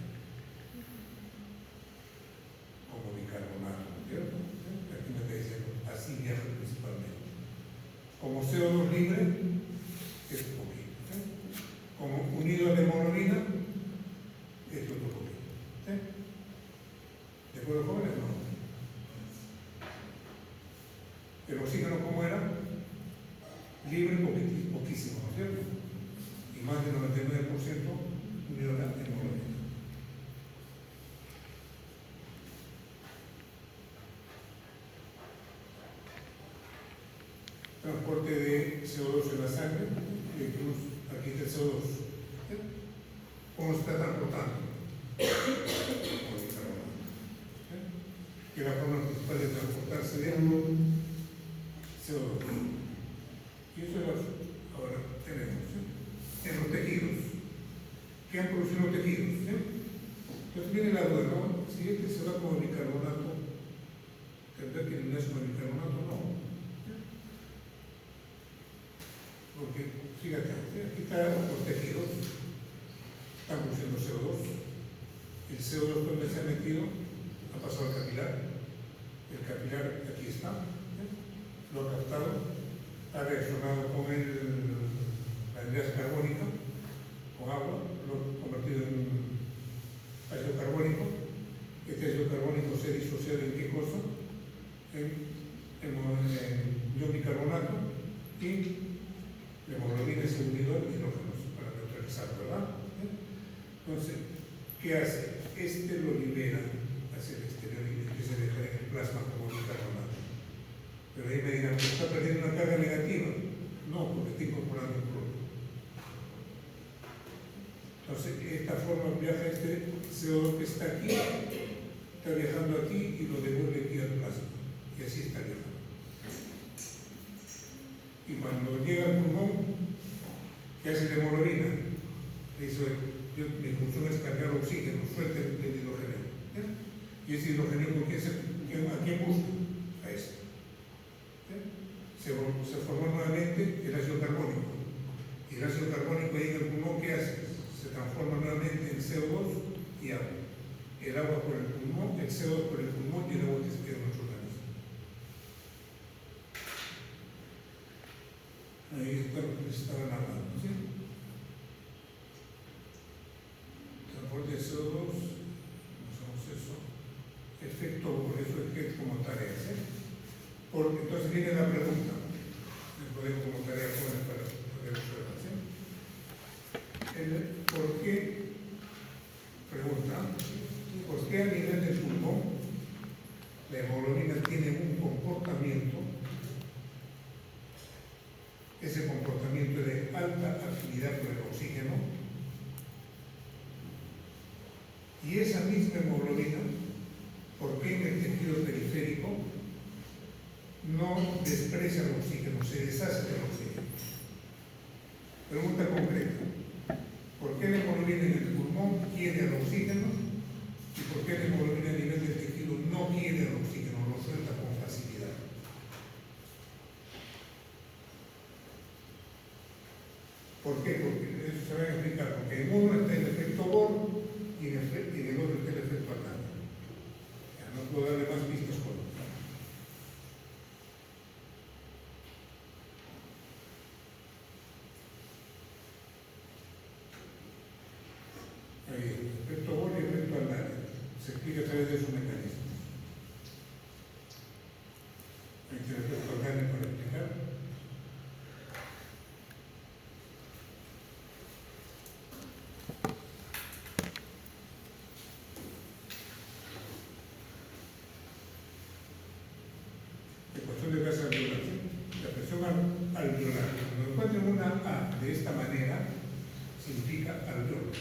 Como bicarbonato, ¿no es cierto? Aquí me está diciendo, así viaja principalmente. Como CO2 libre, es poquito. Como unido de hemoglobina, es otro poquito. ¿De acuerdo, jóvenes? No. El oxígeno, ¿cómo era? Libre, poquísimo, ¿no es cierto? Y más del 99% unido a la hemoglobina. Transporte de CO2 en la sangre, aquí está el CO2. ¿Cómo se está transportando? Que la forma principal de transportarse de CO2. Y eso es lo que ahora tenemos en los tejidos. ¿Qué han producido los tejidos? Entonces viene la duda, ¿no? Si este se va como bicarbonato, ¿tendrá que no es como bicarbonato? No. Porque, fíjate, aquí están los tejidos, están produciendo CO2. El CO2 donde se ha metido ha pasado al capilar. El capilar aquí está, lo ha captado, ha reaccionado con la anhidrasa carbónica, con agua, lo ha convertido en ácido carbónico. Este ácido carbónico se ha disociado en qué cosa? En ion bicarbonato y la hemoglobina se ha unido al hidrógeno para neutralizar, ¿verdad? Entonces, ¿qué hace? Este lo libera hacia el exterior y empieza a dejar en el plasma como bicarbonato. Pero ahí me dirán, ¿está perdiendo una carga negativa? No, porque está incorporando el cloro. Entonces, esta forma viaja este CO2 que está aquí, está viajando aquí y lo devuelve aquí al plasma. Y así está viajando. Y cuando llega al pulmón, ¿qué hace la hemoglobina? Le dice, mi función es cargar oxígeno, suelta el hidrógeno. Y ese hidrógeno, ¿a quién busca? A este. Se formó nuevamente el ácido carbónico. Y el ácido carbónico ahí en el pulmón, ¿qué hace? Se transforma nuevamente en CO2 y agua. El agua por el pulmón, el CO2 por el pulmón y el agua que se queda en nuestro organismo. Ahí está lo que les estaban hablando, ¿sí? Transporte de CO2, no hacemos eso. Efecto, por eso es que es como tarea, ¿sí? Entonces viene la pregunta, les podemos como tarea joven para poder observación. ¿Por qué? Pregunta, ¿por qué a nivel del pulmón la hemoglobina tiene un comportamiento, ese comportamiento de alta afinidad por el oxígeno, y esa misma hemoglobina, ¿por qué en el tejido periférico no desprecia el oxígeno, se deshace del oxígeno? Pregunta concreta. ¿Por qué la hemoglobina en el pulmón quiere el oxígeno y por qué la hemoglobina a nivel del tejido no quiere el oxígeno, lo suelta con facilidad? ¿Por qué? Porque eso se va a explicar. Porque en uno está el efecto Bohr y en el otro está el efecto Arnott. Ya no puedo darle más pistas con eso. El efecto Bohr y el efecto Arnott se explica a través de esos mecanismos. El efecto Arnott para explicar. Ecuación de gas alveolar. La presión alveolar. Cuando encuentren una A de esta manera, significa alveolo.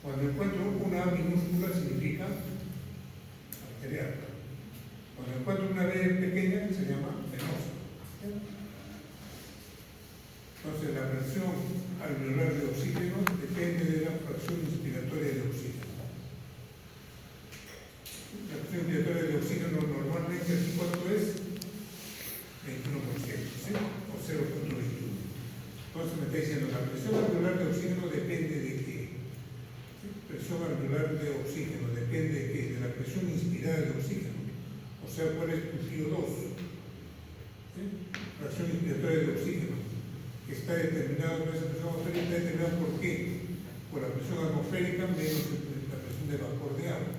Cuando encuentro una A minúscula, significa arterial. Cuando encuentro una B pequeña, se llama venosa. Entonces, la presión alveolar de oxígeno depende de la fracción inspiratoria de oxígeno. La presión inspiratoria de oxígeno normalmente, aquí ¿cuánto es? 21%, ¿sí? O 0.21. Entonces me está diciendo, la presión alveolar de oxígeno depende de qué. Presión alveolar de oxígeno depende de qué, de la presión inspirada de oxígeno. O sea, ¿cuál es tu CO2? ¿Sí? Fracción inspiratoria de oxígeno. Que está determinado por esa presión atmosférica, está determinado por qué? Por la presión atmosférica menos la presión de vapor de agua.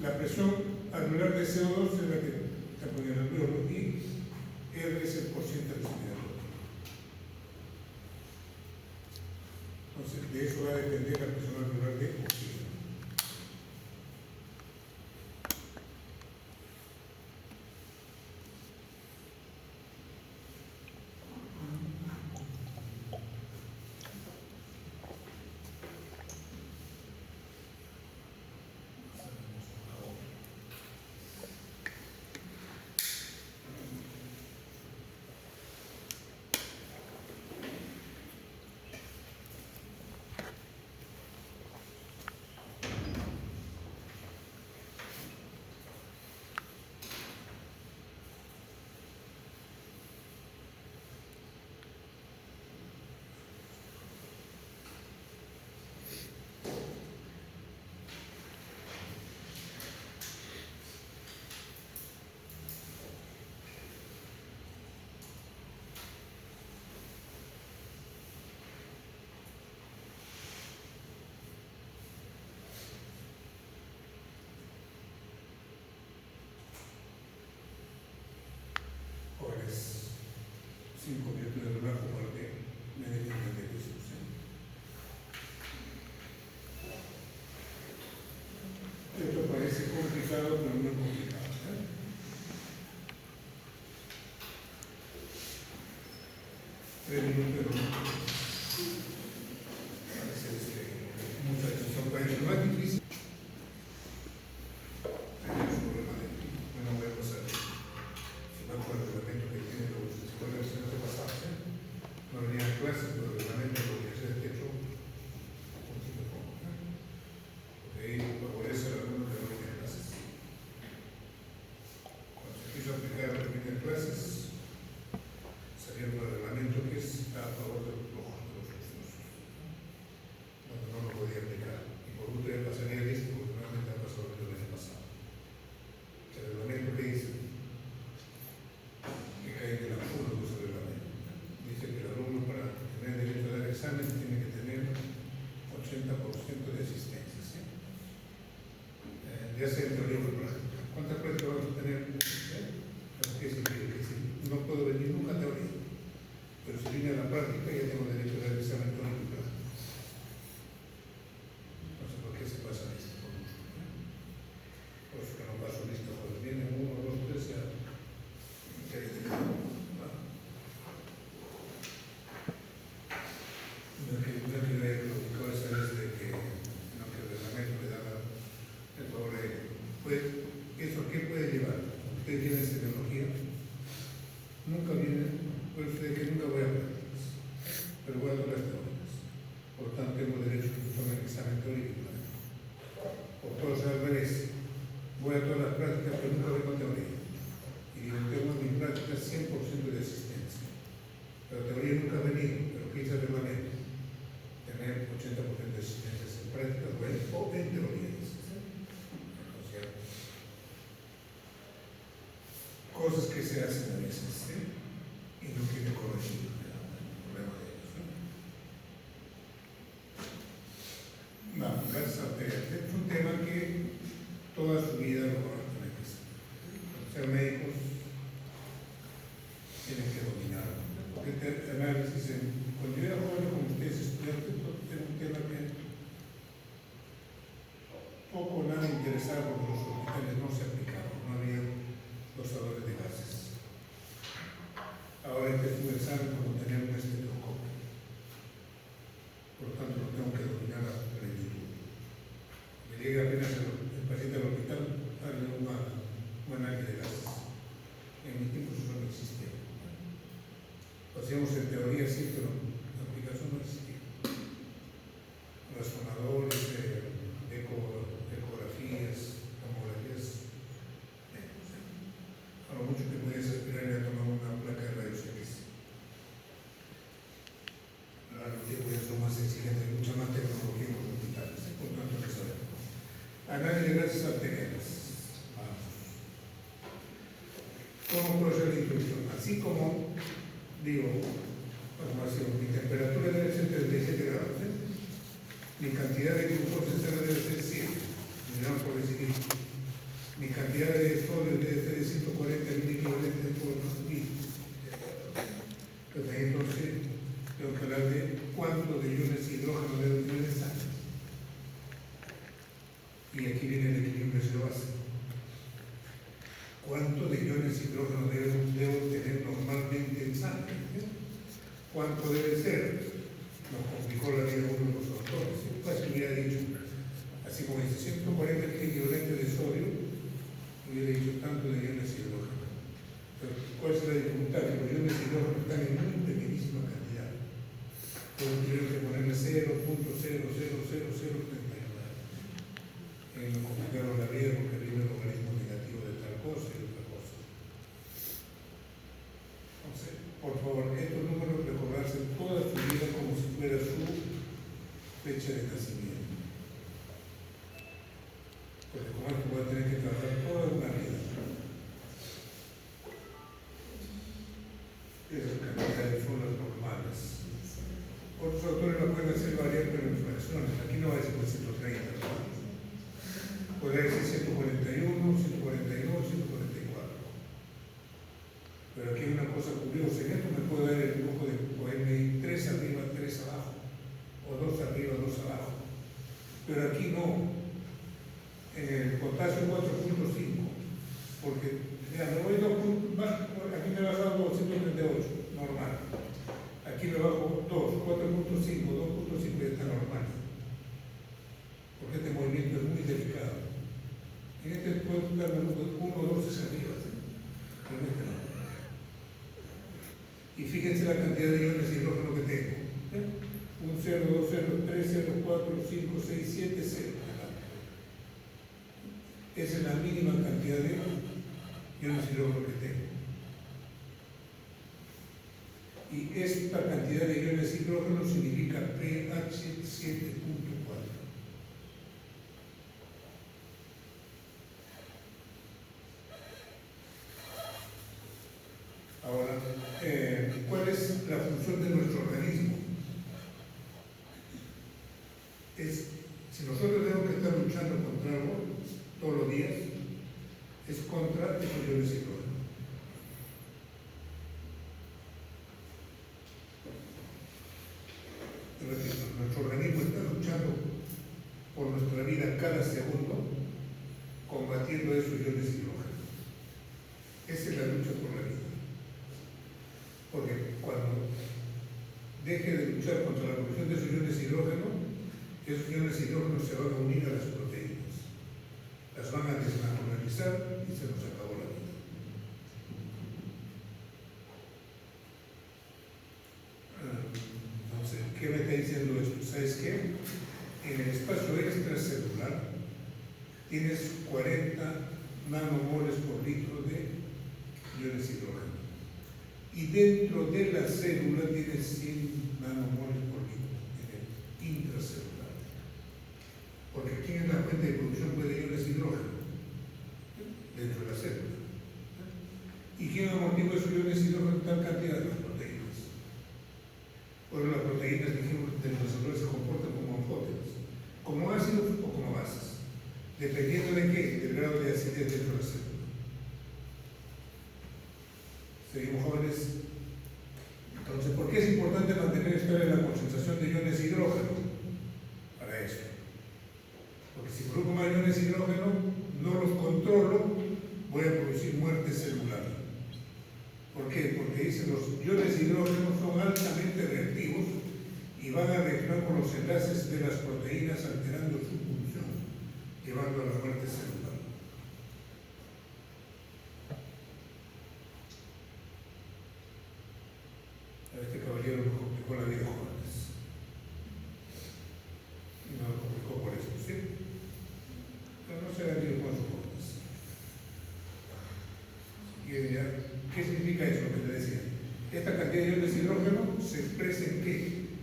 La presión alveolar de CO2 es la que está poniendo el alveolo y R es el porcentaje respiratorio. Entonces, de eso va a depender la presión alveolar de oxígeno. Jóvenes, 5 minutos de relajo para que me den de eso. Esto parece complicado, pero no es complicado. 3 minutos de relajo. Parece mucha atención para ello. No es difícil. Tenemos un problema de no voy a pasar. Me acuerdo del evento que tiene los escuelas del pasado. ¿Cuántas prácticas vamos a tener? ¿Qué significa? Que si no puedo venir nunca a teoría, pero si vine a la práctica ya tengo derecho a dar el examen teórico y práctico. No sé por qué se pasa esto. Por eso que no paso lista, cuando vienen 1, 2, 3 ya. Lo que lo esa vez de que no que el reglamento le da el favor de pues, ¿eso qué puede llevar? Usted tiene tecnología, nunca viene, pues usted que nunca voy a prácticas, pero voy a todas las teorías. Por tanto, tengo derecho a que tome el examen teórico. O todo es al revés, voy a todas las prácticas, pero nunca voy con teoría. Y tengo en mis prácticas 100% de asistencia. La teoría nunca ha venido, pero ¿qué dice el reglamento? Tener 80% de asistencias en prácticas o en teorías. O sea, cosas que se hacen a veces, y no tiene corregir el problema de ellos. Vamos, las arterias. Es un tema que toda su vida lo van a tener que hacer. Ser médicos tienen que dominar. Porque análisis, cuando yo era joven, como ustedes estudiantes, era un tema que poco o nada interesaba porque los hospitales no se aplicaban, no había dosadores de gases. Ahora hay que hacer un examen como tener un estetoscopio. Por lo tanto, lo tengo que dominar a plenitud. Me llega apenas el paciente al hospital, darle un análisis de gases. En mi tiempo eso no existía. Lo hacíamos en teoría sí, pero la aplicación no existía. Resonadores, ecografías, tomografías. A lo mucho que puedes aspirar a tomar una placa de rayos X. Ahora los tiempos ya son más exigentes, hay mucha más tecnología en los hospitales, por tanto que sabemos. Análisis de gases arteriales. Vamos. ¿Cómo puedo hacer la introducción? Así como digo, formación, mi temperatura debe ser 37 grados, mi cantidad de glucosa debe ser 100, miramos por decir, mi cantidad de sodio debe ser de 140 miliequivalentes por mil. Entonces ahí entonces tengo que hablar de cuánto de iones de hidrógeno debo tener en sangre. Y aquí viene el equilibrio de base. ¿Cuánto de iones de hidrógeno debo tener normalmente en sangre? ¿Cuánto debe ser? Nos complicó la vida uno de los autores. Casi hubiera dicho, así como dice, 140 equivalentes de sodio, hubiera dicho tanto de iones de hidrógeno. Pero, ¿cuál es la dificultad? Que los iones de hidrógeno están en muy pequeñísima cantidad. Entonces tuvieron que ponerle 0.00039. Nos complicaron la vida porque vino el logaritmo negativo de tal cosa y otra cosa. Entonces, por favor, estos números recordarse toda su vida como si fuera su fecha de nacimiento. Porque como esto voy a tener que trabajar toda una vida. Esas cantidades son las normales. Otros autores lo pueden hacer variar, pero en fracciones. Aquí no va a decir por 130, ¿no? Puede decir 141, 142, 144. Pero aquí hay una cosa curiosa. En esto me puedo dar el lujo de ponerme 3 arriba, 3 abajo. O 2 arriba, 2 abajo. Pero aquí no. En el potasio 4.5. Porque, mira, me voy 2 puntos más. Aquí me he bajado 238, normal. Aquí me bajo 2, 4.5, 2.5 ya está normal. Porque este movimiento es muy delicado. En este puedo darme 1 o 2 hacia arriba, pero en este no. Y fíjense la cantidad de iones de hidrógeno que tengo. 1, 0, 2, 0, 3, 0, 4, 5, 6, 7, 0. Esa es la mínima cantidad de iones de hidrógeno que tengo. Y esta cantidad de iones de hidrógeno significa pH 7.4. Ahora, ¿cuál es la función de nuestro organismo? Si nosotros tenemos que estar luchando contra algo todos los días, esos iones hidrógeno. Repito, nuestro organismo está luchando por nuestra vida cada segundo, combatiendo esos iones hidrógeno. Esa es la lucha por la vida. Porque cuando deje de luchar contra la producción de esos iones hidrógeno se van a unir a las proteínas. Las van a desnaturalizar y se nos acabó la vida. Entonces, ¿qué me está diciendo esto? ¿Sabes qué? En el espacio extracelular tienes 40 nanomoles por litro de iones hidrógeno. Y dentro de la célula tienes 100 nanomoles por litro en el intracelular. Porque ¿quién es la fuente de producción de iones hidrógeno? Dentro de la célula. ¿Y quién amortigua esos iones hidrógeno en tal cantidad? Las proteínas. Bueno, las proteínas, dijimos, dentro de la célula se comportan como anfótenas, como ácidos o como bases, dependiendo de qué, del grado de acidez dentro de la célula. Seguimos, jóvenes. Entonces, ¿por qué es importante mantener estable la concentración de iones hidrógeno? Para eso. Porque si produzco más iones hidrógeno, no los controlo, voy a producir muerte celular. ¿Por qué? Porque dicen los iones hidrógenos son altamente reactivos y van a reaccionar con los enlaces de las proteínas alterando su función, llevando a la muerte celular. Este caballero me complicó la vida, jóvenes. Y me lo complicó por eso, ¿sí? Pero no se hagan líos con sus jóvenes. ¿Qué significa eso, lo que le decía? Esta cantidad de iones de hidrógeno se expresa en ¿qué?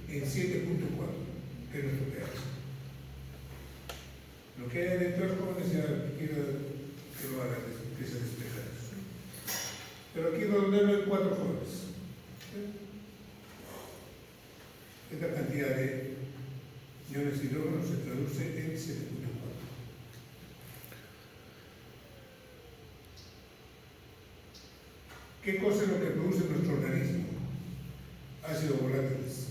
En 7.4, que es nuestro pH. Lo que hay dentro de los jóvenes ya quiero que lo hagan, que se despeja eso. Pero aquí redondearlo en 4 jóvenes. Esta cantidad de iones de hidrógeno se traduce en 7.4. ¿Qué cosa es lo que produce nuestro organismo? Ácidos volátiles.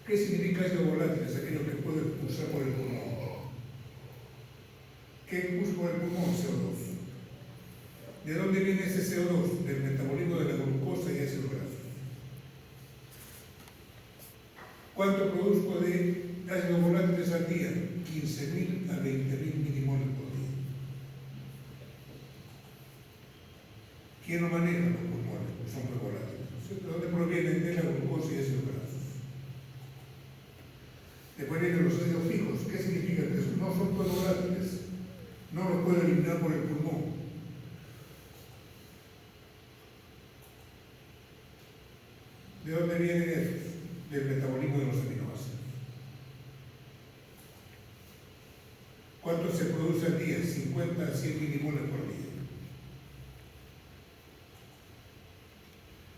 ¿Qué significa ácidos volátiles? Aquello que puede expulsar por el pulmón. ¿Qué expulsa por el pulmón? CO2. ¿De dónde viene ese CO2? Del metabolismo de la glucosa y ácidos grasos. ¿Cuánto produzco de ácidos volátiles al día? 15.000 a 20.000 milimoles por día. ¿Quién lo maneja? Los pulmones, pues son muy volátiles. ¿De dónde provienen? De la glucosa y ácidos grasos. Después vienen los ácidos fijos. ¿Qué significa? Que no son todos volátiles. No los puedo eliminar por el pulmón. ¿De dónde vienen esos? Del metabolismo de los aminoácidos. ¿Cuánto se produce al día? 50 a 100 milimoles por día.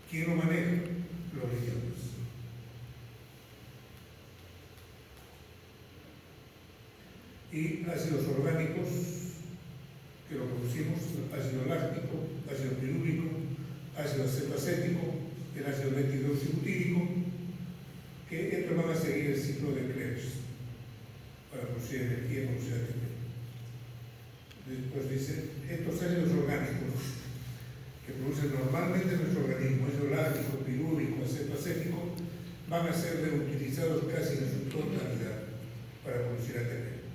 ¿Quién lo maneja? Los riñones. Y ácidos orgánicos, que lo producimos, ácido láctico, ácido pirúvico, ácido acetoacético, el ácido methidroxibutírico, que estos van a seguir el ciclo de Krebs para producir energía, producir ATP. Después dice, estos ácidos orgánicos que producen normalmente nuestro organismo, ácido láctico, pirúvico, acetoacético, van a ser reutilizados casi en su totalidad para producir ATP.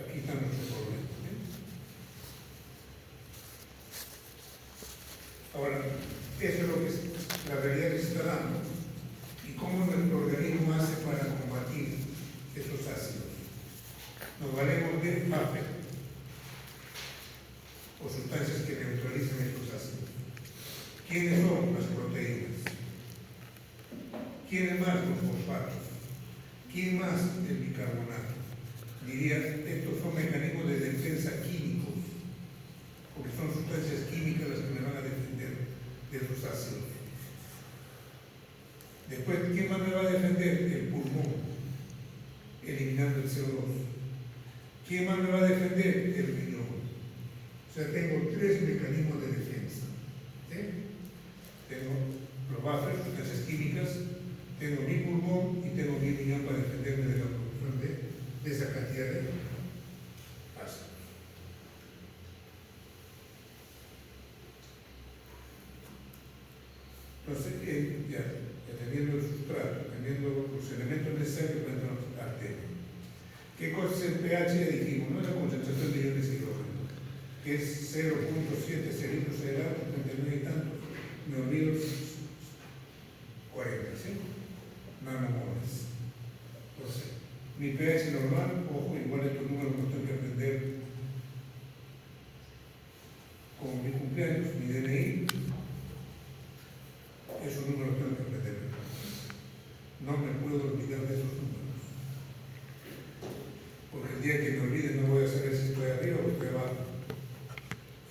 Aquí está nuestro problema. Ahora, eso es lo que es la realidad que se está dando y cómo nuestro organismo hace para combatir esos ácidos. Nos valemos de FAPE o sustancias que neutralizan estos ácidos. ¿Quiénes son las proteínas? ¿Quiénes más? Los fosfatos. ¿Quién más? El bicarbonato. Diría, estos son mecanismos de defensa químicos, porque son sustancias químicas las que me van a defender de esos ácidos. Después, ¿quién más me va a defender? El pulmón, eliminando el CO2. ¿Quién más me va a defender? El riñón. sea, tengo tres mecanismos de defensa. ¿Sí? Tengo los buffers, sustancias químicas, tengo mi pulmón y tengo mi riñón para defenderme de la producción de esa cantidad de ácidos. Entonces, ya teniendo el sustrato, teniendo los elementos necesarios para entrar al tema. ¿Qué cosa es el pH? Ya dijimos, ¿no? La concentración de iones de hidrógeno, que es 0.7 cilindros de helado, 39 y tantos, me olvido 40, ¿sí? Nanomoles. Entonces, mi pH normal, ojo, igual estos números los tengo que aprender como mi cumpleaños, mi DNI, esos números tengo que aprender. No me puedo olvidar de esos números. Porque el día que me olvide no voy a saber si estoy arriba o estoy abajo.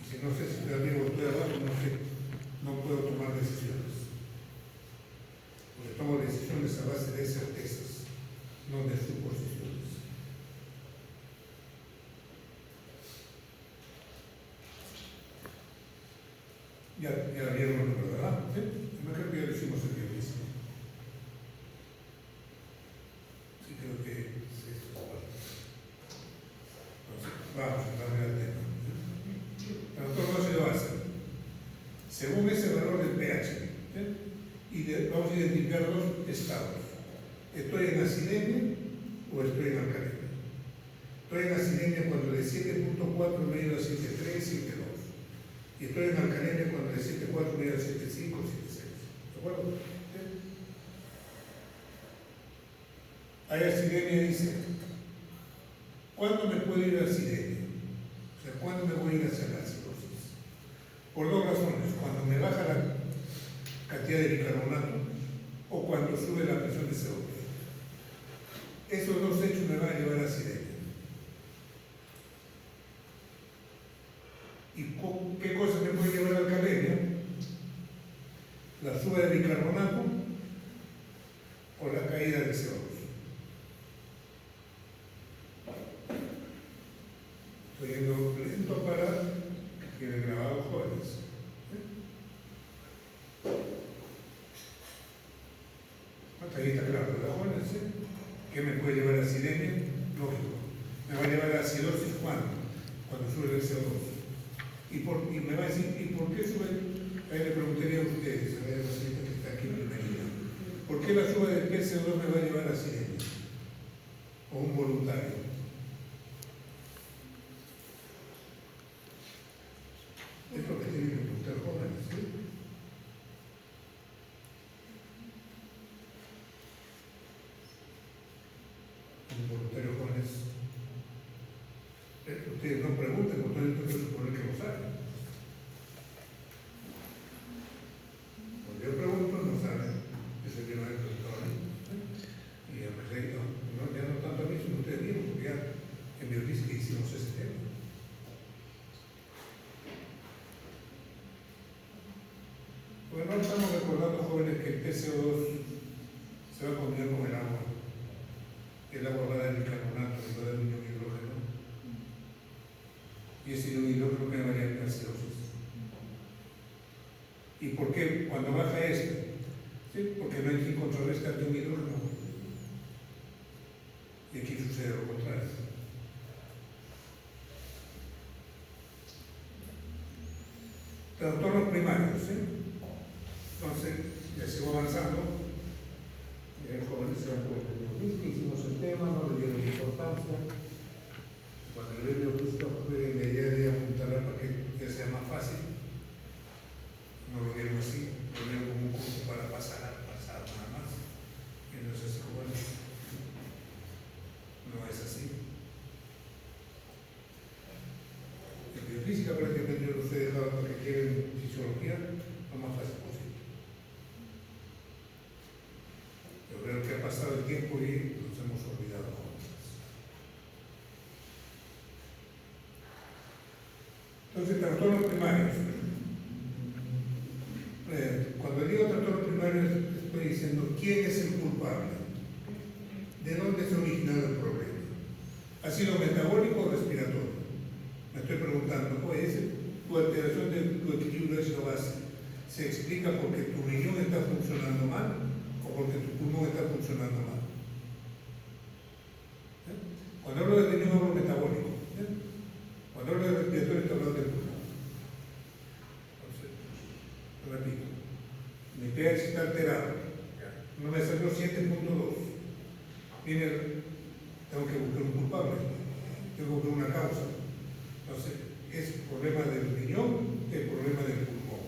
Y si no sé si estoy arriba o estoy abajo, no sé, no puedo tomar decisiones. Porque tomo decisiones a base de certezas, no de suposiciones. Ya vieron los números, ¿verdad? ¿Sí? No creo que ya lo hicimos el día mismo. Sí, creo que sí, eso es bueno. Entonces, vamos a darle al tema. El doctor no se lo hace. Según ese valor del pH, vamos a identificar dos estados. ¿Estoy en acidemia o estoy en alcalemia? Estoy en acidemia cuando de 7.4 me he ido a 7.3, 7.2. Y estoy en alcalemia cuando de 7.4 me he ido a 7.5, 7.6. ¿De acuerdo? ¿Sí? Hay acidemia, dice, ¿cuándo me puedo ir a acidemia? O sea, ¿cuándo me voy a ir hacia la acidosis? Por dos razones: cuando me baja la cantidad de bicarbonato o cuando sube la presión de CO2. Esos dos hechos me van a llevar a acidemia. ¿Y qué cosa me puede llevar a alcalemia? La suba de bicarbonato o la caída de CO2. Estoy yendo lento para que quede grabado, jóvenes. Hasta ahí está claro, ¿verdad, jóvenes? ¿Sí? ¿Qué me puede llevar a acidemia? Lógico. Me va a llevar a acidosis cuando sube el CO2. Y me va a decir, ¿y por qué sube? Ahí le preguntaría a ustedes, a ver, la señorita que está aquí bienvenida. ¿Por qué la suba del CO2 me va a llevar a acidemia? O un voluntario. Es lo que tienen que preguntar jóvenes, ¿sí? Un voluntario jóvenes. Ustedes no pregunten, porque ustedes no suponen que lo saben. Cuando yo pregunto, no saben. Eso yo no he preguntado. Y a veces, ya no tanto a mí, sino ustedes mismos, porque ya en biofísica hicimos ese tema. Bueno, no estamos recordando, jóvenes, que el PCO2 se va a combinar con el agua. El agua va a dar bicarbonato, va a dar un ion hidrógeno. Y ese ion hidrógeno que va a variar en acidosis. ¿Y por qué cuando baja este? ¿Sí? Porque no hay quien contrarrestar un hidrógeno. Y aquí sucede lo contrario. Trastornos primarios, ¿sí? Entonces, ya sigo avanzando. Jóvenes se dan cuenta de que hicimos el tema, no le dieron importancia. Cuando el biofísica puede de apuntar para que ya sea más fácil, no lo vieron así, lo vieron como un curso para pasar nada más. Y entonces, bueno, no es así. En biofísica prácticamente ustedes dejaron lo que quieren fisiología lo más fácil posible. Yo creo que ha pasado el tiempo y nos hemos olvidado cosas. Entonces, trastornos primarios. Cuando digo trastornos primarios, estoy diciendo quién es el culpable, de dónde se ha originado el problema. ¿Ha sido metabólico o respiratorio? Me estoy preguntando, oye, tu alteración de tu equilibrio es la base. Se explica porque tu riñón está funcionando mal o porque tu pulmón está funcionando mal. Cuando hablo de riñón hablo metabólico. Cuando hablo de respiratorio estoy hablando del pulmón. Entonces, repito, mi pH está alterado. No me salió 7.2. Tengo que buscar un culpable, tengo que buscar una causa. Entonces, es problema del riñón, es problema del pulmón.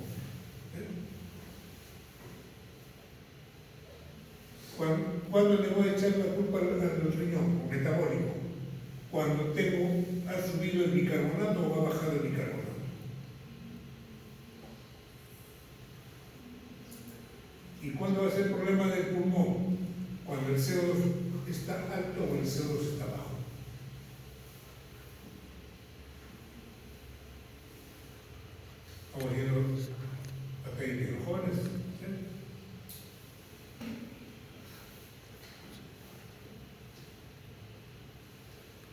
¿Cuándo le voy a echar la culpa al riñón o metabólico? Cuando ha subido el bicarbonato o ha bajado el bicarbonato. ¿Y cuándo va a ser problema del pulmón? Cuando el CO2 está alto o el CO2 está bajo. Vamos viendo acá hay los jóvenes.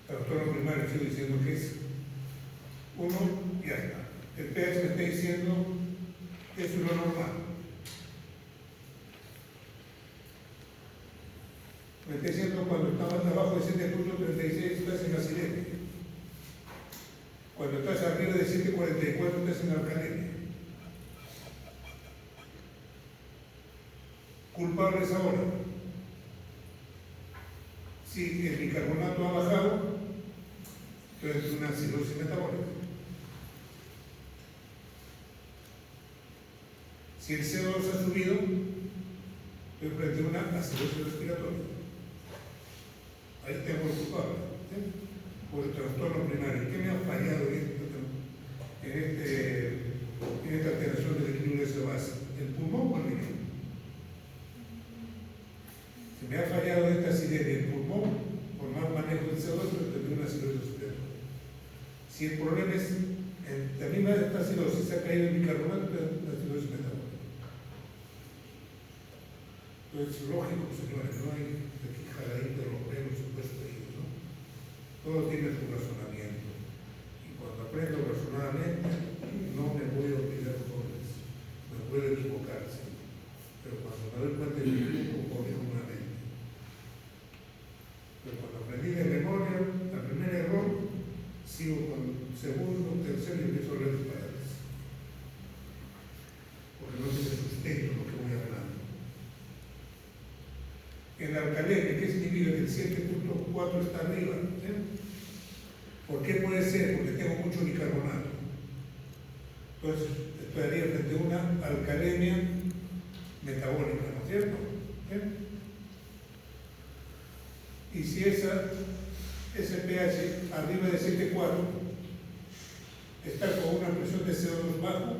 El doctor primario sigo diciendo que es 1, ya está. El pH me está diciendo eso es lo normal. Me está diciendo cuando estás abajo de 7.36 estás en acidemia. Cuando estás arriba de 7.44 estás en alcalemia. Culpables ahora. Si el bicarbonato ha bajado, entonces es una acidosis metabólica. Si el CO2 ha subido, estoy frente a una acidosis respiratoria. Ahí tengo el culpable. Por el trastorno primario. ¿Qué me ha fallado en esta alteración del equilibrio de esa base? ¿El pulmón o el riñón? Si me ha fallado esta acidemia el pulmón, por mal manejo del CO2, pero tendré una acidosis respiratoria. Si el problema es, también esta acidosis se ha caído en bicarbonato, la acidosis metabólica. Entonces, lógico, señores, no hay aquí jaladito de los pelos supuestos ahí, ¿no? Todo tiene su razonamiento. Y cuando aprendo razonadamente, no me voy a olvidar jóvenes. Me puedo equivocarse. Pero cuando me doy cuenta de mi equivoco, corrijo nuevamente. Pero cuando aprendí de memoria, el primer error, sigo con el segundo, tercero y empiezo a leer disparates. Porque no tiene sustento lo que voy hablando. En la alcalemia, ¿qué significa? Que el 7.4 está arriba. ¿Por qué puede ser? Porque tengo mucho bicarbonato. Entonces, estaría frente a una alcalemia metabólica, ¿no es cierto? Y si ese pH arriba de 7.4 está con una presión de CO2 bajo,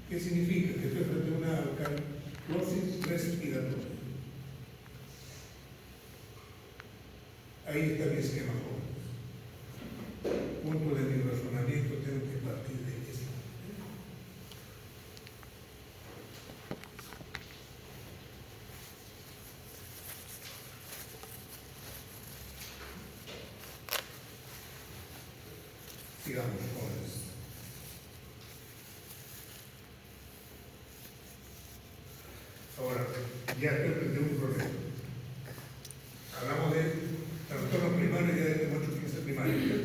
¿qué significa? Que estoy frente a una alcalosis respiratoria. Ahí está mi esquema, jóvenes. Punto de mi razonamiento tengo que partir de esto. Sigamos, jóvenes. Ahora, ya estoy frente a un problema. Hablamos de trastorno primario y ya de 8-15 primario.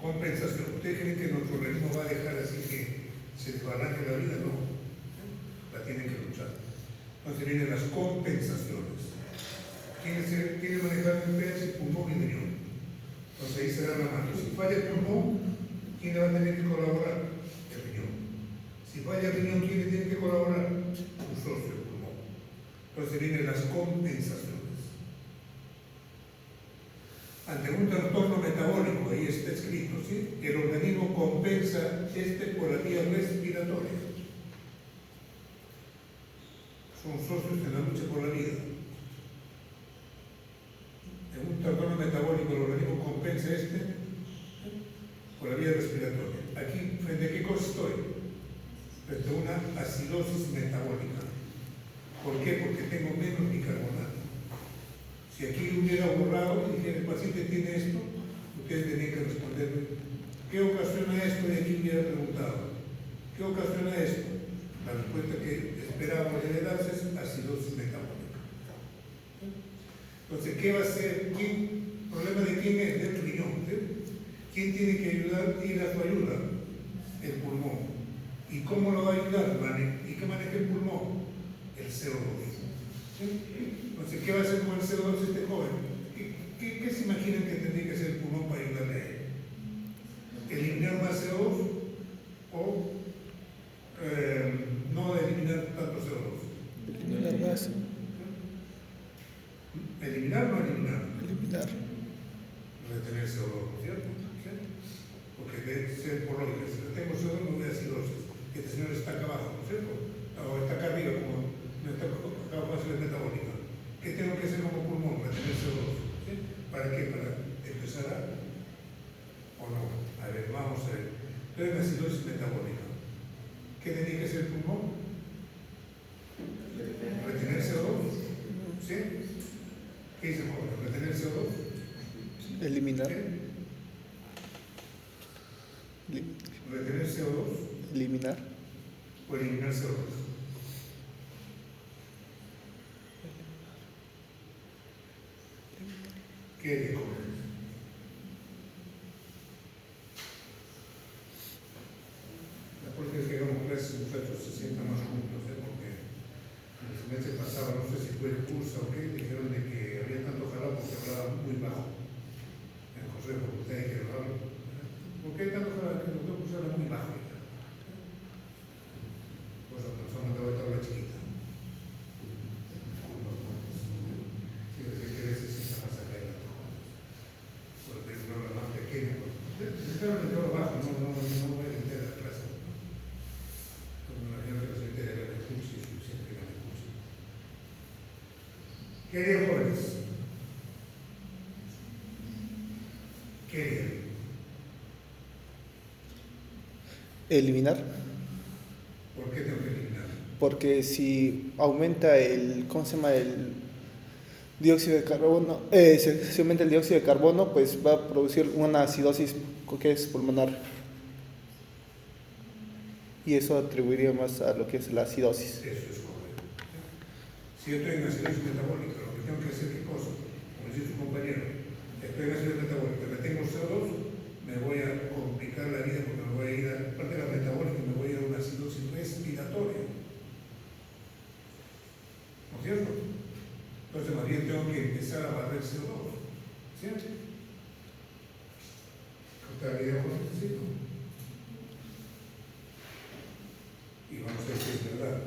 Compensación. ¿Ustedes creen que nuestro organismo va a dejar así que se desbalanque la vida? No. La tienen que luchar. Entonces vienen las compensaciones. ¿Quién manejar el pH? Pulmón y riñón. Entonces ahí se da la mano. Si falla el pulmón, ¿quién le va a tener que colaborar? El riñón. Si falla el riñón, ¿quién le tiene que colaborar? Un socio, el pulmón. Entonces vienen las compensaciones. Ante un trastorno metabólico, ahí está escrito, ¿sí? El organismo compensa por la vía respiratoria. Son socios en la lucha por la vida. En un trastorno metabólico, el organismo compensa por la vía respiratoria. Aquí, ¿frente a qué cosa estoy? Frente a una acidosis metabólica. ¿Por qué? Porque tengo menos bicarbonato. Si aquí hubiera borrado y dijera, el paciente tiene esto, ustedes tenían que responderme ¿Qué ocasiona esto? Y aquí hubiera preguntado, ¿qué ocasiona esto? La respuesta que esperábamos de darse es acidosis metabólica. Entonces, ¿qué va a ser? ¿El problema de quién es? Del riñón. ¿Sí? ¿Quién tiene que ayudar? Ir a su ayuda? El pulmón. ¿Y cómo lo va a ayudar? ¿Y qué maneja el pulmón? El CO2. ¿Sí? Entonces, ¿qué va a hacer con el CO2 este joven? ¿Qué se imaginan que tendría que hacer el pulmón para ayudarle a él? ¿Eliminar más CO2 o no eliminar tanto CO2? Eliminar más. ¿Eliminar o no eliminar? Eliminar. Retener CO2, ¿no es cierto? ¿Sí? Porque debe ser por lógica. Si no tengo CO2, no voy a acidosis. Este señor está acá abajo, ¿no es cierto? O está acá arriba, como no está acá abajo, es metabólica. ¿Qué tengo que hacer como pulmón? Retener CO2. ¿Sí? ¿Para qué? Para empezar a... ¿O no? A ver, vamos a ver. Entonces, la acidosis metabólica. ¿Qué tenía que hacer el pulmón? Retener CO2. ¿Sí? ¿Qué dice Jorge? ¿Retener CO2? Eliminar. ¿Sí? ¿Retener CO2? Eliminar. ¿O eliminar CO2? ¿Qué dijo? La política es que hagamos clases, muchachos, se sientan más juntos, porque el semestre pasado, no sé si fue el curso o qué, dijeron de que había tanto jalado porque hablaba muy bajo. En José, porque ustedes que hablar. ¿Por qué hay tanto jalado? Que los dos hablan muy bajo. Pues la persona te va a estar la chiquita. Sí, desde que veces se está más acá en la porque es una más pequeña. Claro, yo lo bajo, no voy a entender la clase. Como la gente que se entera de la curso y suficiente que la curso. Queridos jóvenes, ¿qué? Eliminar. ¿Por qué tengo que eliminar? Porque si aumenta el, ¿cómo se llama? El dióxido de carbono, si aumenta el dióxido de carbono, pues va a producir una acidosis que es pulmonar. Y eso atribuiría más a lo que es la acidosis. Eso es correcto. Si yo estoy en acidosis metabólica, lo que tengo que hacer, ¿qué cosa? Como decía su compañero, estoy en acidosis metabólica, retengo CO2, me voy a complicar la vida porque me voy a ir a, aparte de la metabólica, me voy a ir a una acidosis respiratoria. ¿No es cierto? Entonces, más bien tengo que empezar a barrer CO2. ¿Cierto? ¿Está bien con este ciclo? Y vamos a ver si es verdad.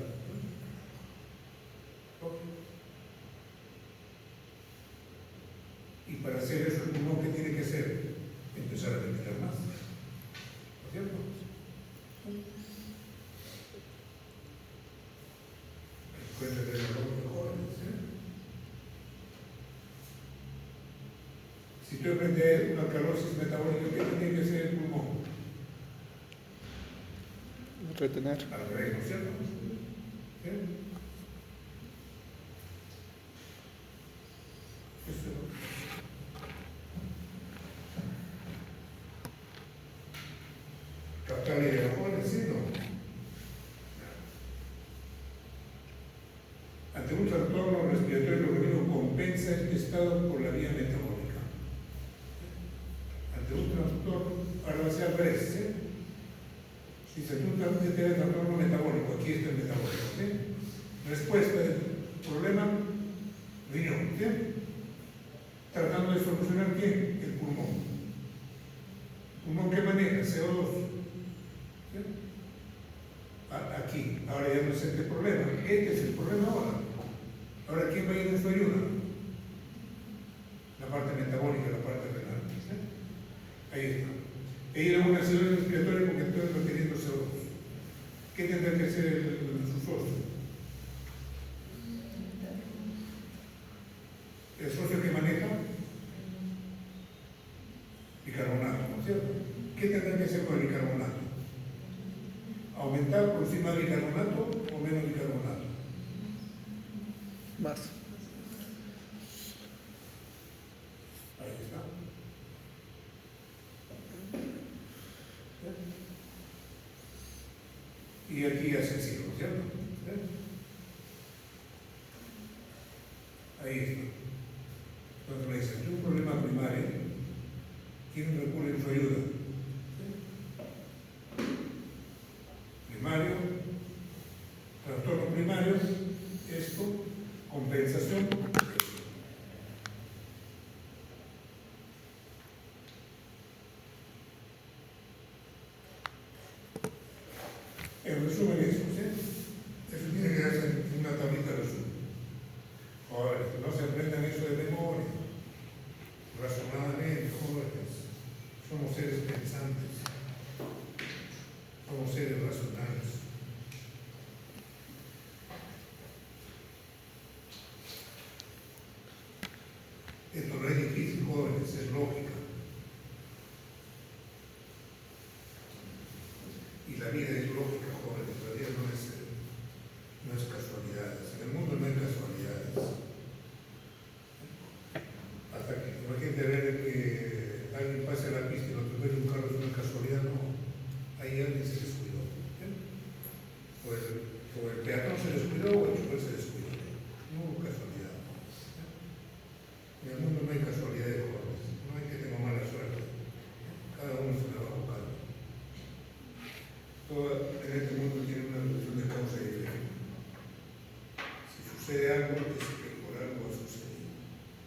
Y para hacer eso, el pulmón, ¿qué tiene que hacer? Empezar a ventilar más. ¿No es cierto? Cuéntate de los jóvenes, ¿eh? Si tú aprendes una alcalosis metabólica, ¿qué tiene que hacer el pulmón? Retener. Al revés, ¿no es cierto? ¿Sí? Eso. Captar la idea de los jóvenes, ¿sí? ¿No? Ante un trastorno respiratorio, el organismo compensa este estado por la vía metabólica. Ante un trastorno, ahora va a ser al revés, ¿sí? Si se trata de tener trastorno metabólico, aquí está el metabólico, ¿sí? Respuesta del problema, riñón, ¿sí? Tratando de solucionar ¿quién? El pulmón. ¿El pulmón qué maneja? CO2. ¿Sí? Aquí, ahora ya no es este problema, este es el problema ahora. Ahora, ¿quién va a ir en su ayuda? La parte metabólica, la parte renal. ¿Sí? Ahí está. Ella es una acidosis respiratoria porque estoy reteniendo CO2. ¿Qué tendrá que hacer su socio? El socio que maneja bicarbonato, ¿no es cierto? ¿Qué tendrá que hacer con el bicarbonato? ¿Aumentar, producir más bicarbonato o menos bicarbonato? Más. Ahí está. y aquí asesino, ¿cierto? Ahí está. Entonces me dicen, un problema primario, ¿quién recurre en su ayuda? Primario, trastorno primario, esto, compensación. En resumen eso, ¿sí? Eso tiene que darse en una tablita de resumen. Ahora, no se aprendan eso de memoria, razonadamente, jóvenes. Somos seres pensantes, somos seres racionales. Esto no es difícil, jóvenes, es lógica. Y la vida es lógica, jóvenes, la vida no es casualidades. En el mundo no hay casualidades. Hasta que imagínate ver que alguien pase a la pista y no atropelle un carro, es una casualidad, no. Ahí alguien se descuidó. O el peatón se descuidó o el chofer se descuidó. No hubo casualidad. En el mundo no hay casualidades, jóvenes. No hay que tener mala suerte. Cada uno se la va a buscar. Todo en este mundo tiene una relación de causa y efecto. Si sucede algo, es que por algo ha sucedido.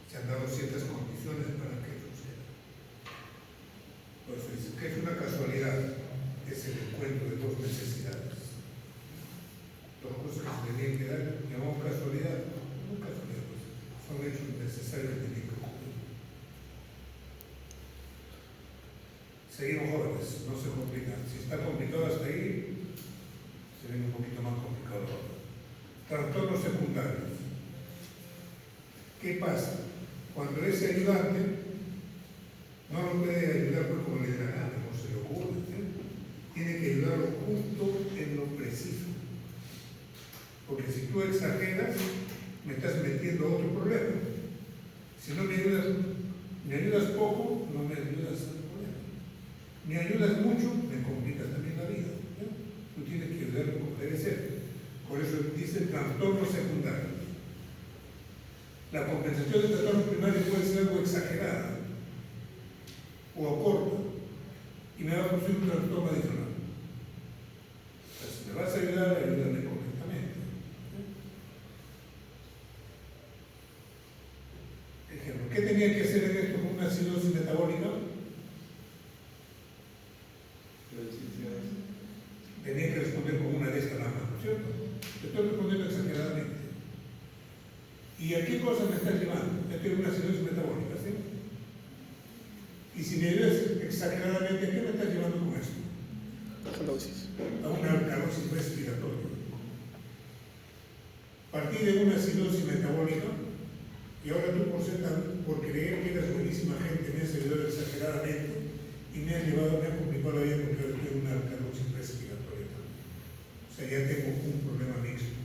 Se han dado ciertas condiciones para que suceda. Entonces, ¿qué es una casualidad? Es el encuentro de dos necesidades. Dos cosas que se tenían que dar, llamamos casualidad. No casualidad, pues, son hechos necesarios que tienen que ocurrir. Seguimos, jóvenes, no se complican. Si está complicado hasta ahí, se viene un poquito más complicado ahora. Trastornos secundarios. ¿Qué pasa? Cuando ese ayudante no lo puede ayudar pues como le dé la gana, como se le ocurre, ¿sí? Tiene que ayudarlo justo en lo preciso. Porque si tú exageras, me estás metiendo a otro problema. Si no me ayudas poco, no me ayudas al problema. Me ayudas mucho, me complicas también la vida. ¿Sí? Tú tienes que ayudarme como debe ser. Por eso dice trastornos secundarios. La compensación de trastornos primarios puede ser algo exagerada o corta y me va a producir un trastorno adicional. Entonces, si me vas a ayudar, ayúdame correctamente. Ejemplo, ¿qué tenía que hacer en esto con una acidosis metabólica? Tenía que responder con una de estas nada más, ¿no es cierto? Te estoy respondiendo exageradamente. ¿Y a qué cosa me estás llevando? Ya tengo una acidosis metabólica, ¿sí? Y si me ayudas exageradamente, ¿a qué me estás llevando con esto? Alcalosis. A una alcalosis respiratoria. Partí de una acidosis metabólica y ahora tú por creer que eres buenísima gente me has ayudado exageradamente y me has complicado la vida porque ahora tengo una alcalosis respiratoria. O sea, ya tengo un problema mixto.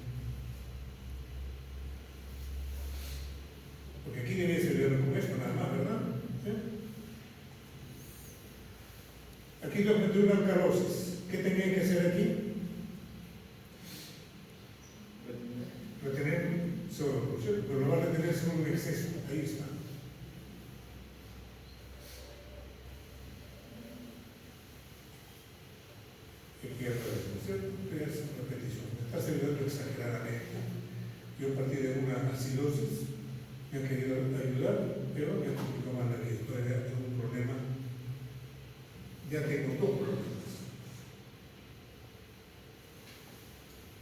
Porque aquí debes ayudarme con esto nada más, ¿verdad? ¿Sí? Aquí yo aprendí una alcalosis. ¿Qué tenía que hacer aquí? Retener solo, ¿cierto? Pero no va a retener solo un exceso. Ahí está. Aquí otra vez, ¿cierto? Tres repeticiones. Me estás ayudando exageradamente. Yo partí de una acidosis, me han querido ayudar, pero me ha complicado más la vida. Todavía tengo un problema. Ya tengo dos problemas.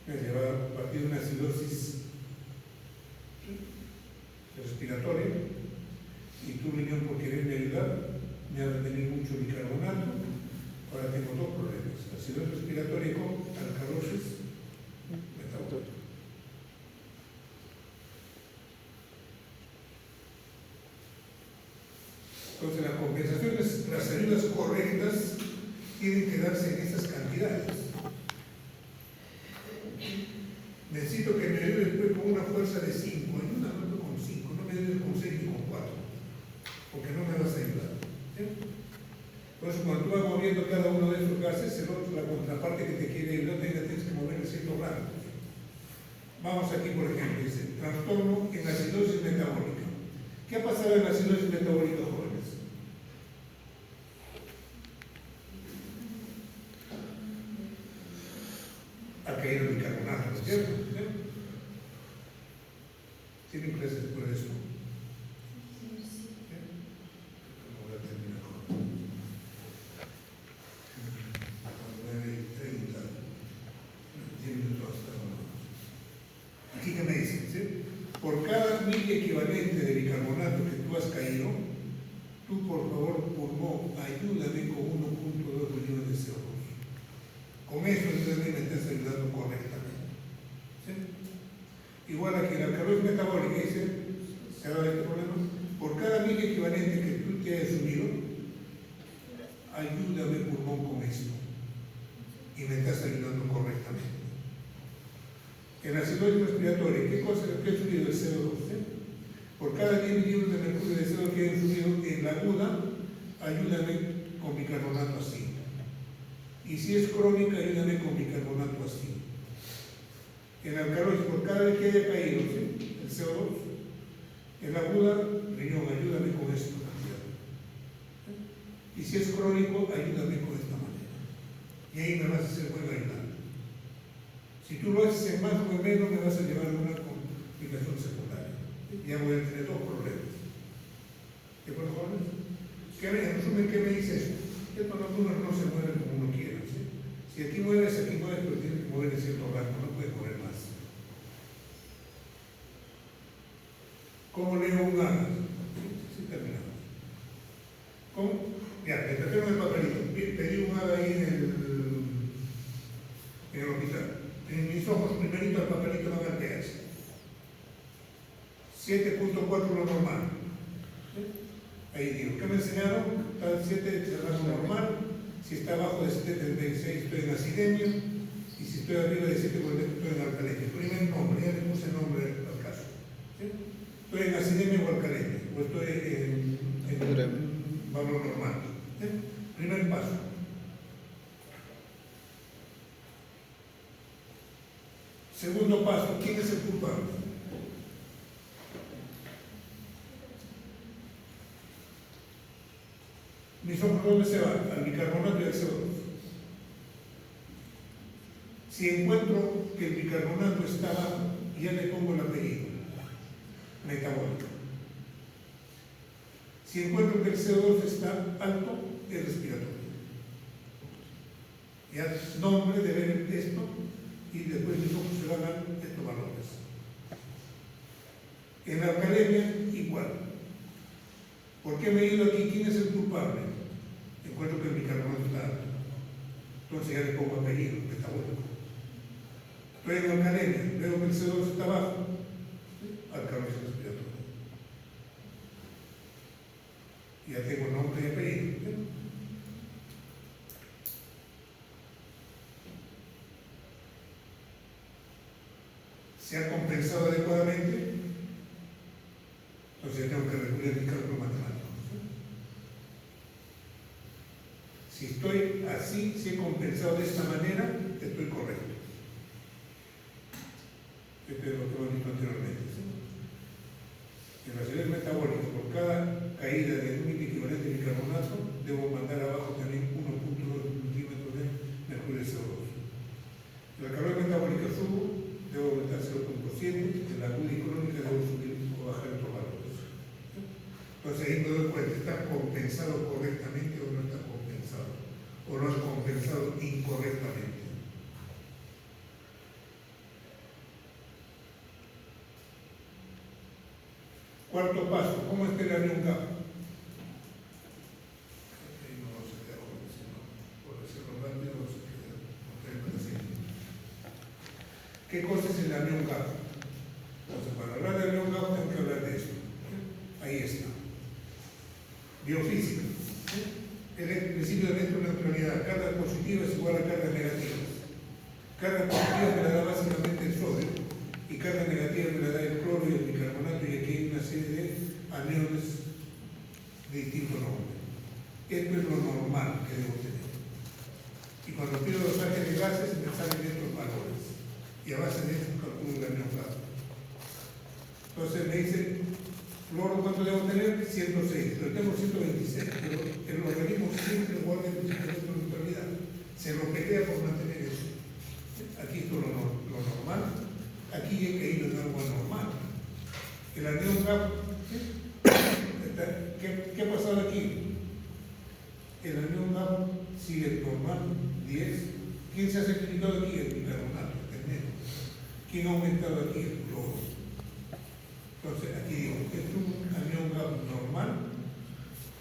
Me ha llevado a partir de una acidosis respiratoria y tu riñón por quererme ayudar me ha retenido mucho bicarbonato. Ahora tengo dos problemas: acidosis respiratoria con alcalosis metabólica. Entonces, las compensaciones, las ayudas correctas tienen que darse en esas cantidades. Necesito que me ayudes después con una fuerza de 5, ayúdame con 5, no me ayudes con 6 ni con 4, porque no me vas a ayudar. ¿Sí? Por eso, cuando tú vas moviendo cada uno de esos gases, la contraparte que te quiere ayudar, tienes que rangos. Vamos aquí, por ejemplo, dice, trastorno en acidosis metabólica. ¿Qué ha pasado en la acidosis metabólica, jóvenes? Ha caído el bicarbonato, ¿no es cierto? ¿Tienen clases por eso? No voy a terminar con 9:30. 10 minutos hasta ahora. Aquí que me dicen, ¿sí? Por cada mil equivalente de bicarbonato que tú has caído, tú por favor, pulmón, ayúdame con 1.2 millones de CO2. Con eso ayúdame, me estás ayudando correctamente. ¿Sí? Igual aquí la alcalosis metabólica dice, ¿se ha dado este problema? Por cada mil equivalente que tú te hayas subido, ayúdame pulmón con esto. Y me estás ayudando correctamente. En la acidosis respiratoria, ¿qué cosa que ha subido el CO2? Por cada 10 mililitros de mercurio de CO2 que hayan subido en la aguda, ayúdame con bicarbonato así. Y si es crónica, ayúdame con bicarbonato así. En la alcalosis, por cada vez que haya caído, ¿sí?, el CO2, en la aguda, riñón, ayúdame con esta cantidad. Y si es crónico, ayúdame con esta manera. Y ahí me vas a hacer buen ayudante. Si tú lo haces en más o en menos, me vas a llevar a una complicación secundaria. Ya voy a tener dos problemas. ¿De acuerdo, jóvenes? En resumen, ¿qué me dice eso? Que los números no se mueven como uno quiera. ¿Sí? Si aquí mueves, pero tienes que mover en cierto rango, no puedes mover más. ¿Cómo leo un A? Sí, terminamos. ¿Cómo? Ya, me trajeron el papelito. Pedí un A ahí en el hospital. En mis ojos, primerito el papelito no me pH. 7.4 lo normal. Ahí digo, ¿qué me enseñaron? Está el 7 el rango normal. Si está abajo de 7.36 estoy en acidemia. Y si estoy arriba de 7.40 estoy en alcalemia. Primer nombre, ya le puse el nombre al caso. ¿Sí? Estoy en acidemia o alcalemia. O estoy en valor normal. ¿Sí? Primer paso. Segundo paso, ¿quién es el culpable? Mis ojos, ¿dónde se van? Al bicarbonato y al CO2. Si encuentro que el bicarbonato está bajo, ya le pongo el apellido, metabólico. Si encuentro que el CO2 está alto, es respiratorio. Ya nombre de ver esto, y después mis ojos se van a estos valores. En la alcalemia, igual. ¿Por qué me he ido aquí? ¿Quién es el culpable? Encuentro que el bicarbonato está alto. Entonces ya le pongo apellido, metabólico. Estoy en la alcalemia, veo que el CO2 está bajo, alcalosis respiratoria. Ya tengo nombre y apellido. ¿Se ha compensado adecuadamente? Entonces tengo que recurrir a mi cálculo matemático. Si estoy así, si he compensado de esta manera, estoy correcto. Esto es lo que hemos visto anteriormente. En la acidez metabólica, por cada caída de un equivalente de bicarbonato, debo mandar abajo también 1.2 milímetros de mercurio de CO2. En la calor metabólica subo, debo aumentar 0.7, en la aguda y crónica debo subir o bajar otros valores. Entonces ahí me doy cuenta, ¿está compensado correctamente o no está compensado? ¿O lo has compensado incorrectamente? Cuarto paso, ¿cómo es que le abrió un gap? Ahí no vamos a quedar con eso, por decirlo rápido, vamos a quedar con el. ¿Qué cosa es el avión gap? Entonces, para hablar de avión gap tengo que hablar de esto. Ahí está. Biofísica. El principio de electroneutralidad. Cargas positivas igual a cargas negativas. Cargas positivas me la da básicamente el sodio y cargas negativas me la da el cloro y el bicarbonato, y aquí hay una serie de aniones de distinto nombre. Esto es lo normal que debo tener. Y cuando pido los ángeles de gases me salen estos valores. y a base de eso calculo el anión GAP. Entonces me dice, fluoro, ¿cuánto debo tener? 106, pero tengo 126, pero el organismo siempre guarda el principio de neutralidad. Se rompería por mantener eso. Aquí esto es lo normal, aquí he caído en algo anormal. El anión GAP, ¿qué ha pasado aquí? El anión GAP sigue normal, 10. ¿Quién se ha sacrificado aquí? El bicarbonato, el negro. ¿Quién ha aumentado aquí? El cloro. Entonces, aquí digo, es un anión GAP normal,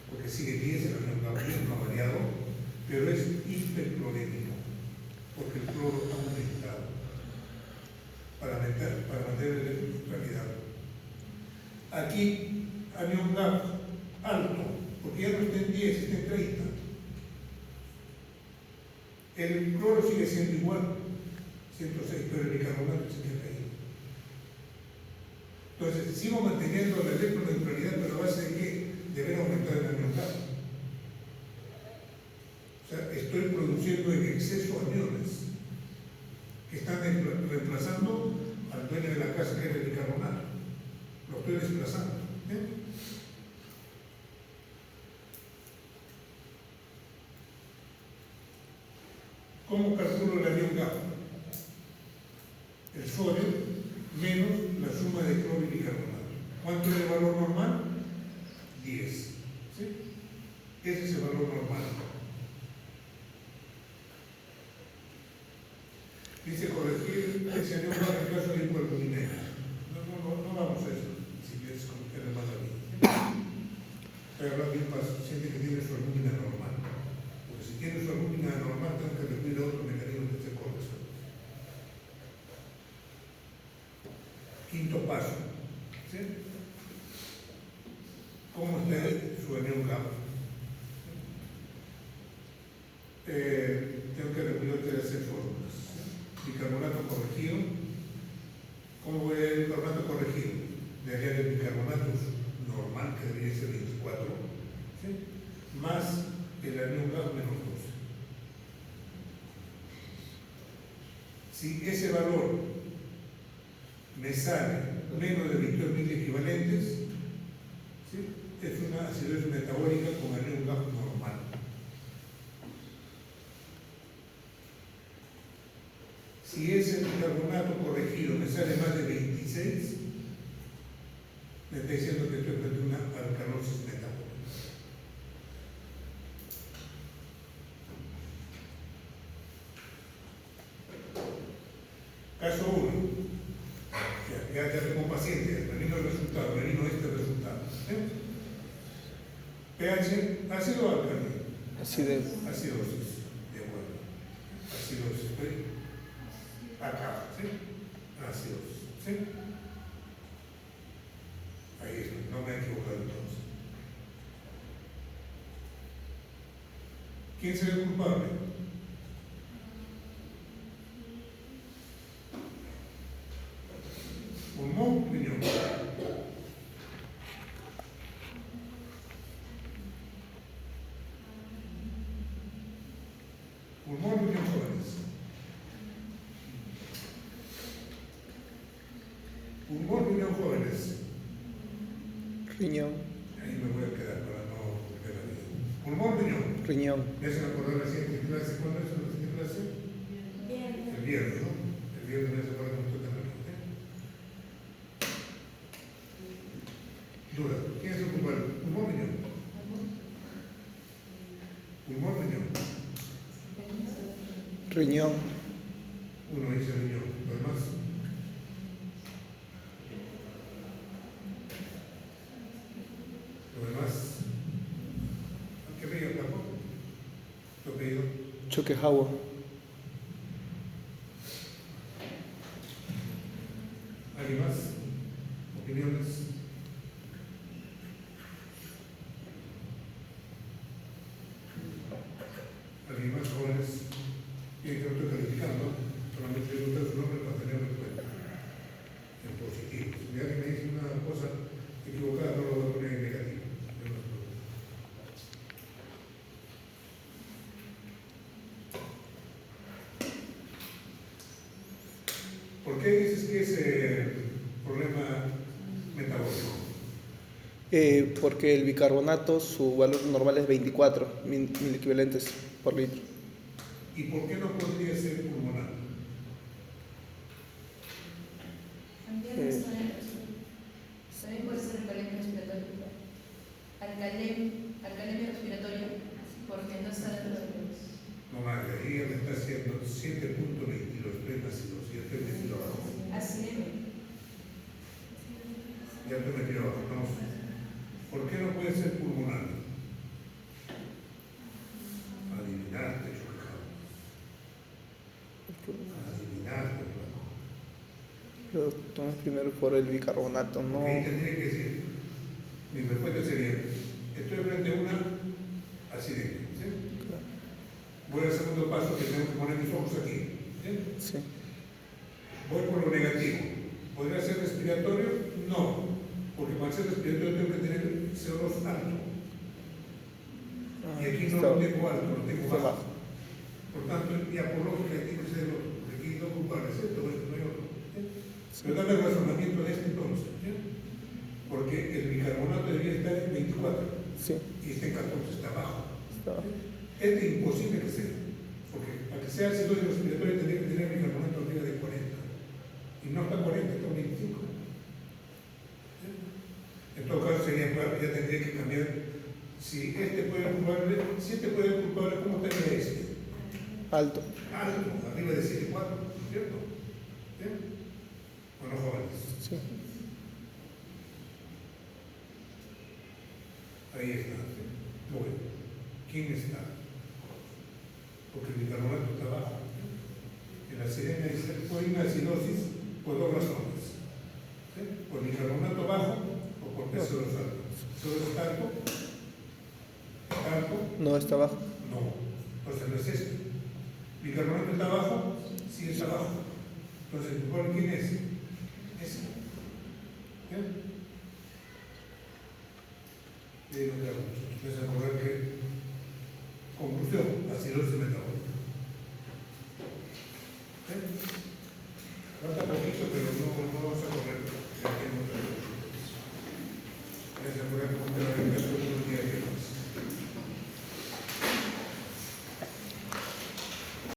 porque sigue 10, el anión GAP no ha variado, pero es hiperclorémico, porque el cloro ha aumentado para mantener la neutralidad. Aquí, anión GAP alto, porque ya no está en 10, está en 30. El cloro sigue siendo igual, 106, pero el bicarbonato se queda ahí. Entonces, sigo manteniendo la electroneutralidad, pero a base de que deberá aumentar el anión GAP. O sea, estoy produciendo en exceso aniones que están reemplazando al dueño de la casa, que es el bicarbonato. Lo estoy desplazando. ¿Cómo calculo el anión GAP? El sodio menos la suma de cloro y bicarbonato. ¿Cuánto es el valor normal? 10. ¿Sí? Ese es el valor normal. Dice corregir ese anión GAP en caso de hipoalbuminemia. No vamos a eso, si quieres cometer más a mí. Estoy hablando de un paciente que tiene su albúmina normal. Porque si tiene su albúmina normal, tengo que recurrir a otro mecanismo de corrección. Quinto paso. ¿Sí? ¿Cómo está su anión GAP? Tengo que recurrir a hacer fórmulas. Bicarbonato corregido. ¿Cómo voy a ver el bicarbonato corregido? De área de bicarbonatos normal, que debería ser 24, ¿sí? Más el anión GAP menos 12. Si ese valor me sale menos de 22.000 equivalentes, ¿sí? Es una acidosis metabólica con anión GAP normal. Si ese bicarbonato corregido me sale más de 26, me está diciendo que estoy frente a una alcalosis metabólica. Caso 1. Ya tengo un paciente, me vino el resultado, me vino este resultado. pH, ácido o alcalino. Acidosis. De acuerdo. Acidosis. Acá, ¿sí? Acidosis. ¿Sí? Ahí está, no me he equivocado entonces. ¿Quién será el culpable? Pulmón, riñón. Pulmón, riñón, jóvenes. Pulmón, riñón, jóvenes. Riñón. Ahí me voy a quedar para no perder la vida. Pulmón, riñón. Riñón. ¿Me hacen acordar la siguiente clase? ¿Cuándo es la siguiente clase? El viernes, ¿no? El viernes me hace acordar que me toca la vida. Duda. ¿Quién es el culpable? Pulmón, riñón. Pulmón, riñón. Riñón. Uno dice riñón. ¿Lo demás? ¿Lo demás? ¿Qué pedido, Paco? ¿Qué pedido? Choquejagua. ¿Alguien más? ¿Opiniones? ¿Alguien más, jóvenes? Bien, que no estoy calificando, solamente preguntar su nombre para tenerlo en cuenta. En positivo. Si alguien me dice una cosa equivocada, no lo voy a poner en negativo. No me preocupo. ¿Por qué dices que es problema metabólico? Porque el bicarbonato, su valor normal es 24 mil equivalentes por litro. ¿Y por qué no podría ser pulmonar? También puede ser alcalemia respiratoria. Alcalemia respiratoria, porque no está dentro de los... No, madre, ahí me está haciendo 7.22, estoy nacido, si ya estoy metido abajo. Acidemia. Ya estoy metido abajo, no. ¿Por qué no puede ser pulmonar? Adivinarte, chocado. Adivinarte, flaco. Pero tomas primero por el bicarbonato, no. Ahí tendría que decir, mi respuesta sería, estoy frente a una acidemia, ¿sí? Claro. Voy al segundo paso que tengo que poner mis ojos aquí, ¿sí? Sí. Voy por lo negativo. ¿Podría ser respiratorio? No, porque para ser respiratorio tengo que tener CO2 alto. Y aquí no lo tengo alto, lo tengo Está bajo. Por tanto, ya por lógica tiene que ser el otro. Aquí no culpables, ¿cierto? Pues no hay otro. ¿Sí? Pero dame el razonamiento de este entonces, ¿sí? Porque el bicarbonato debería estar en 24 Sí. y este en 14 está bajo. Está. Es imposible que sea, porque para que sea ácido respiratorio tendría que tener bicarbonato arriba de 40. Y no está 40, está 25. ¿Sí? En todo caso sería, ya tendría que cambiar. Si este puede ser culpable, ¿cómo estaría este? Alto. Alto, arriba de 7.4, ¿cierto? ¿Sí? Bueno, jóvenes. Sí. Ahí está. ¿Sí? Bueno, ¿quién está? Porque el bicarbonato está bajo. En la acidemia dice, por una acidosis por dos razones. ¿Sí? Por bicarbonato bajo o por CO2 alto. CO2 está alto. ¿Está alto? No está bajo. No. Entonces no es esto. ¿Bicarbonato está abajo? Sí, está abajo. Entonces, ¿cuál quién es? Ese. ¿Bien? Y lo que hago. Entonces, acordar que, conclusión, acidosis metabólica. ¿Bien? Falta poquito, pero no vamos a correr. Ya tengo otra cosa. Ya se acuerdan cómo te va a